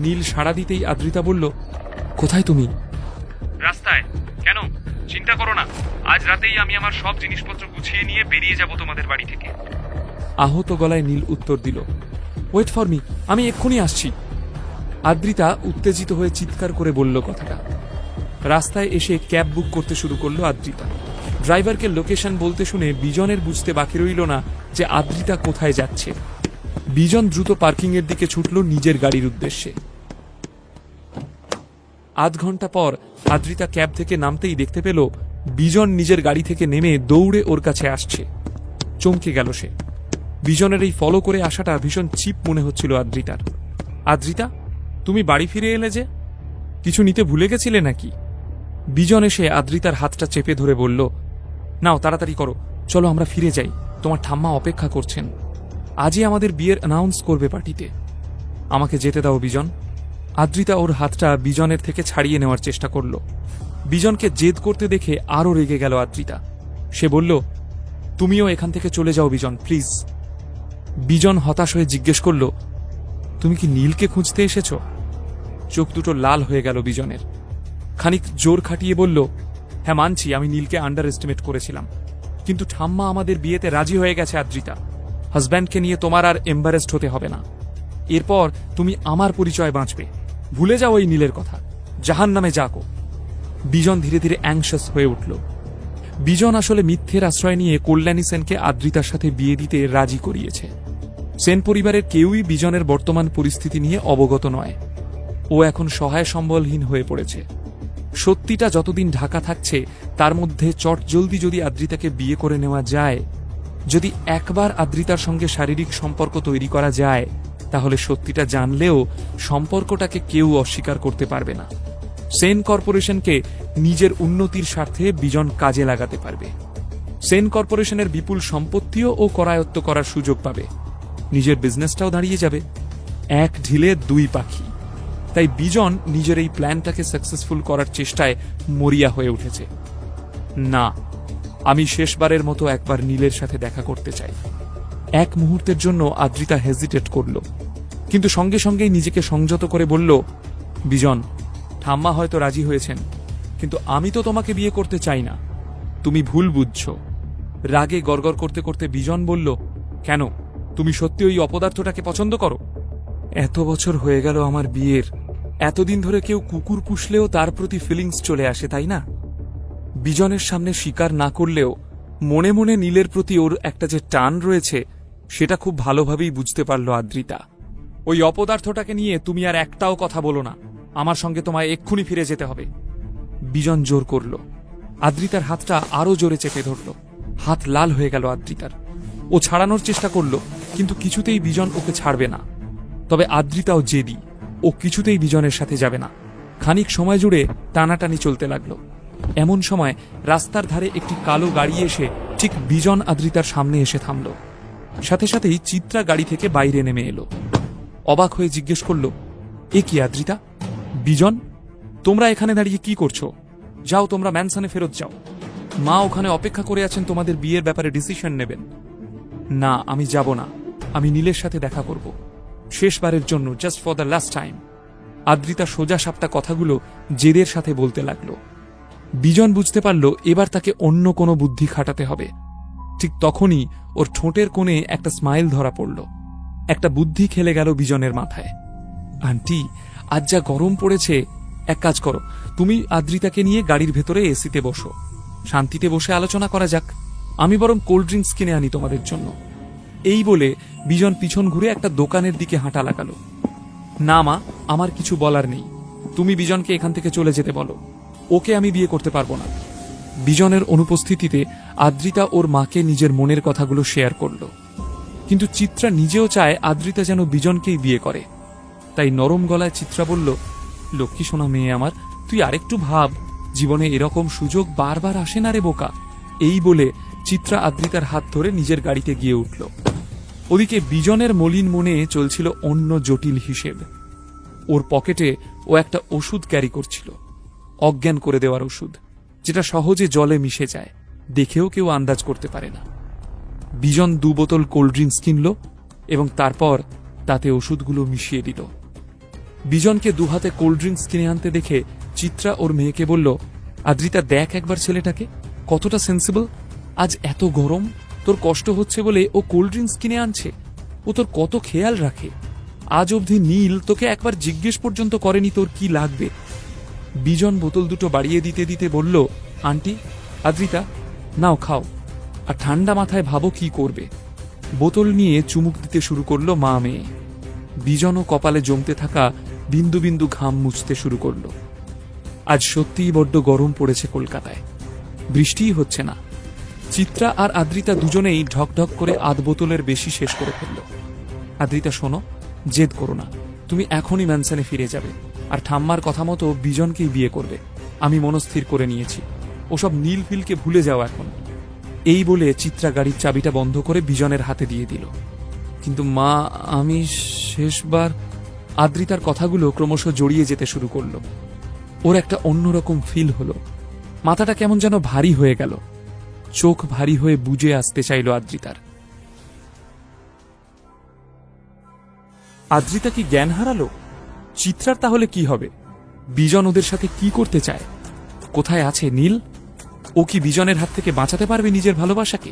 নীল সাড়া দিতেই আদ্রিতা বলল, কোথায় তুমি? রাস্তায়। কেন? চিন্তা করো না, আজ রাতেই আমি আমার সব জিনিসপত্র গুছিয়ে নিয়ে বেরিয়ে যাব তোমাদের বাড়ি থেকে। আহত গলায় নীল উত্তর দিল, ওয়েট ফর মি, আমি এক্ষুনি আসছি। আদ্রিতা উত্তেজিত হয়ে চিৎকার করে বলল কথাটা। রাস্তায় এসে ক্যাব বুক করতে শুরু করলো আদ্রিতা। ড্রাইভারকে লোকেশন বলতে শুনে বিজনের বুঝতে বাকি রইল না যে আদ্রিতা কোথায় যাচ্ছে। বিজন দ্রুত পার্কিংয়ের দিকে ছুটল নিজের গাড়ির উদ্দেশ্যে। আধ ঘন্টা পর আদ্রিতা ক্যাব থেকে নামতেই দেখতে পেল বিজন নিজের গাড়ি থেকে নেমে দৌড়ে ওর কাছে আসছে। চমকে গেল সে। বিজনের এই ফলো করে আসাটা ভীষণ চিপ মনে হচ্ছিল আদ্রিতার। আদ্রিতা, তুমি বাড়ি ফিরে এলে যে, কিছু নিতে ভুলে গেছিলে নাকি? বিজন এসে আদ্রিতার হাতটা চেপে ধরে বলল, নাও তাড়াতাড়ি করো, চলো আমরা ফিরে যাই, তোমার ঠাম্মা অপেক্ষা করছেন। আজই আমাদের বিয়ের অ্যানাউন্স করবে পার্টিতে। আমাকে যেতে দাও বিজন। আদ্রিতা ওর হাতটা বিজনের থেকে ছাড়িয়ে নেওয়ার চেষ্টা করল। বিজনকে জেদ করতে দেখে আরও রেগে গেল আদ্রিতা। সে বলল, তুমিও এখান থেকে চলে যাও বিজন, প্লিজ। বিজন হতাশ হয়ে জিজ্ঞেস করল, তুমি কি নীলকে খুঁজতে এসেছ? চোখ দুটো লাল হয়ে গেল বিজনের। খানিক জোর খাটিয়ে বলল, হ্যাঁ মানছি, আমি নীলকে আন্ডার এস্টিমেট করেছিলাম, কিন্তু ঠাম্মা আমাদের বিয়েতে রাজি হয়ে গেছে আদ্রিতা। হাজব্যান্ডকে নিয়ে তোমার আর এম্বারেসড হতে হবে না। এরপর তুমি আমার পরিচয় বাঁচবে। ভুলে যাও এই নীলের কথা, জাহান নামে যাকো। বিজন ধীরে ধীরে অ্যাংশাস হয়ে উঠল। বিজন আসলে মিথ্যের আশ্রয় নিয়ে কল্যাণী সেনকে আদ্রিতার সাথে বিয়ে দিতে রাজি করিয়েছে। সেন পরিবারের কেউই বিজনের বর্তমান পরিস্থিতি নিয়ে অবগত নয়। ও এখন সহায় সম্বলহীন হয়ে পড়েছে। সত্যিটা যতদিন ঢাকা থাকছে, তার মধ্যে চটজলদি যদি আদ্রিতাকে বিয়ে করে নেওয়া যায়, যদি একবার আদ্রিতার সঙ্গে শারীরিক সম্পর্ক তৈরি করা যায়, তাহলে সত্যিটা জানলেও সম্পর্কটাকে কেউ অস্বীকার করতে পারবে না। সেন কর্পোরেশনকে নিজের উন্নতির স্বার্থে বিজন কাজে লাগাতে পারবে। সেন কর্পোরেশনের বিপুল সম্পত্তিও ও করায়ত্ত করার সুযোগ পাবে, নিজের বিজনেসটাও দাঁড়িয়ে যাবে। এক ঢিলে দুই পাখি। তাই বিজন নিজের এই প্ল্যানটাকে সাকসেসফুল করার চেষ্টায় মরিয়া হয়ে উঠেছে। না, আমি শেষবারের মতো একবার নীলের সাথে দেখা করতে চাই। এক মুহূর্তের জন্য আদ্রিতা হেজিটেট করল, কিন্তু সঙ্গে সঙ্গেই নিজেকে সংযত করে বলল, বিজন, ঠাম্মা হয়তো রাজি হয়েছেন, কিন্তু আমি তো তোমাকে বিয়ে করতে চাই না। তুমি ভুল বুঝছ। রাগে গড়গড় করতে করতে বিজন বলল, কেন, তুমি সত্যি ওই অপদার্থটাকে পছন্দ করো? এত বছর হয়ে গেল আমার বিয়ের, এতদিন ধরে কেউ কুকুর পুষলেও তার প্রতি ফিলিংস চলে আসে, তাই না? বিজনের সামনে স্বীকার না করলেও মনে মনে নীলের প্রতি ওর একটা যে টান রয়েছে সেটা খুব ভালোভাবেই বুঝতে পারল আদ্রিতা। ওই অপদার্থটাকে নিয়ে তুমি আর একটাও কথা বলো না, আমার সঙ্গে তোমায় এক্ষুনি ফিরে যেতে হবে। বিজন জোর করল। আদ্রিতার হাতটা আরো জোরে চেপে ধরল। হাত লাল হয়ে গেল আদ্রিতার। ও ছাড়ানোর চেষ্টা করল, কিন্তু কিছুতেই বিজন ওকে ছাড়বে না। তবে আদ্রিতাও জেদি, ও কিছুতেই বিজনের সাথে যাবে না। খানিক সময় জুড়ে টানাটানি চলতে লাগল। এমন সময় রাস্তার ধারে একটি কালো গাড়ি এসে ঠিক বিজন আদ্রিতার সামনে এসে থামল। সাথে সাথেই চিত্রা গাড়ি থেকে বাইরে নেমে এলো। অবাক হয়ে জিজ্ঞেস করল, এ কি আদ্রিতা, বিজন, তোমরা এখানে দাঁড়িয়ে কি করছো? যাও, তোমরা ম্যানসনে ফেরত যাও। মা ওখানে অপেক্ষা করে আছেন, তোমাদের বিয়ের ব্যাপারে ডিসিশন নেবেন। না, আমি যাব না। আমি নীলের সাথে দেখা করব, শেষবারের জন্য, just for the last time. Adrita সোজা সাপটা কথাগুলো জেদের সাথে বলতে লাগল। বিজন বুঝতে পারল এবার তাকে অন্য কোনো বুদ্ধি খাটাতে হবে। ঠিক তখনই ওর ঠোঁটের কোণে একটা স্মাইল ধরা পড়ল। একটা বুদ্ধি খেলে গেল বিজনের মাথায়। আন্টি, আজ যা গরম পড়েছে, এক কাজ করো, তুমি আদ্রিতাকে নিয়ে গাড়ির ভেতরে এসিতে বসো, শান্তিতে বসে আলোচনা করা যাক। আমি বরং কোল্ড ড্রিঙ্কস কিনে আনি তোমাদের জন্য। এই বলে বিজন পিছন ঘুরে একটা দোকানের দিকে হাঁটা লাগালো। না মা, আমার কিছু বলার নেই, তুমি বিজনকে এখান থেকে চলে যেতে বলো, ওকে আমি বিয়ে করতে পারবো না। বিজনের অনুপস্থিতিতে আদ্রিতা ওর মাকে নিজের মনের কথাগুলো শেয়ার করল। কিন্তু চিত্রা নিজেও চায় আদ্রিতা যেন বিজনকেই বিয়ে করে। তাই নরম গলায় চিত্রা বলল, লক্ষ্মী সোনা মেয়ে আমার, তুই আরেকটু ভাব, জীবনে এরকম সুযোগ বারবার আসে না রে বোকা। এই বলে চিত্রা আদ্রিতার হাত ধরে নিজের গাড়িতে গিয়ে উঠল। ওদিকে বিজনের মলিন মনে চলছিল অন্য জটিল হিসেব। ওর পকেটে ও একটা ওষুধ ক্যারি করছিল, অজ্ঞান করে দেওয়ার ওষুধ, যেটা সহজে জলে মিশে যায়, দেখেও কেউ আন্দাজ করতে পারে না। বিজন 2 বোতল কোল্ড ড্রিঙ্কস কিনল এবং তারপর তাতে ওষুধগুলো মিশিয়ে দিল। বিজনকে 2 হাতে কোল্ড ড্রিঙ্কস কিনে আনতে দেখে চিত্রা ওর মেয়েকে বলল, আদ্রিতা, দেখ একবার ছেলেটাকে, কতটা সেন্সিবল। আজ এত গরম, তোর কষ্ট হচ্ছে বলে ও কোল্ড ড্রিঙ্কস কিনে আনছে। ও তোর কত খেয়াল রাখে। আজ অবধি নীল তোকে একবার জিজ্ঞেস পর্যন্ত করেনি তোর কি লাগবে। বিজন বোতল দুটো বাড়িয়ে দিতে দিতে বলল, আন্টি, আদ্রিতা, নাও খাও, আর ঠান্ডা মাথায় ভাবো কি করবে। বোতল নিয়ে চুমুক দিতে শুরু করলো মা মেয়ে। বিজনও কপালে জমতে থাকা বিন্দু বিন্দু ঘাম মুছতে শুরু করলো। আজ সত্যিই বড্ড গরম পড়েছে কলকাতায়, বৃষ্টিই হচ্ছে না। চিত্রা আর আদ্রিতা দুজনেই ঢকঢক করে 8 বোতলের বেশি শেষ করে ফেলল। আদ্রিতা, শোনো, জেদ করো না, তুমি এখনই ম্যানসনে ফিরে যাবে, আর ঠাম্মার কথা মতো বিজনকেই বিয়ে করবে। আমি মনস্থির করে নিয়েছি, ওসব নীল ফিলকে ভুলে যাও এখন। এই বলে চিত্রা গাড়ির চাবিটা বন্ধ করে বিজনের হাতে দিয়ে দিল। কিন্তু মা, আমি শেষবার। আদ্রিতার কথাগুলো ক্রমশ জড়িয়ে যেতে শুরু করলো। ওর একটা অন্যরকম ফিল হলো, মাথাটা কেমন যেন ভারী হয়ে গেল, চোখ ভারী হয়ে বুঝে আসতে চাইল আদ্রিতার। আদ্রিতা কি জ্ঞান হারালো? চিত্রার তাহলে কি হবে? বিজন ওদের সাথে কি করতে চায়? কোথায় আছে নীল? ও কি বিজনের হাত থেকে বাঁচাতে পারবে নিজের ভালোবাসাকে?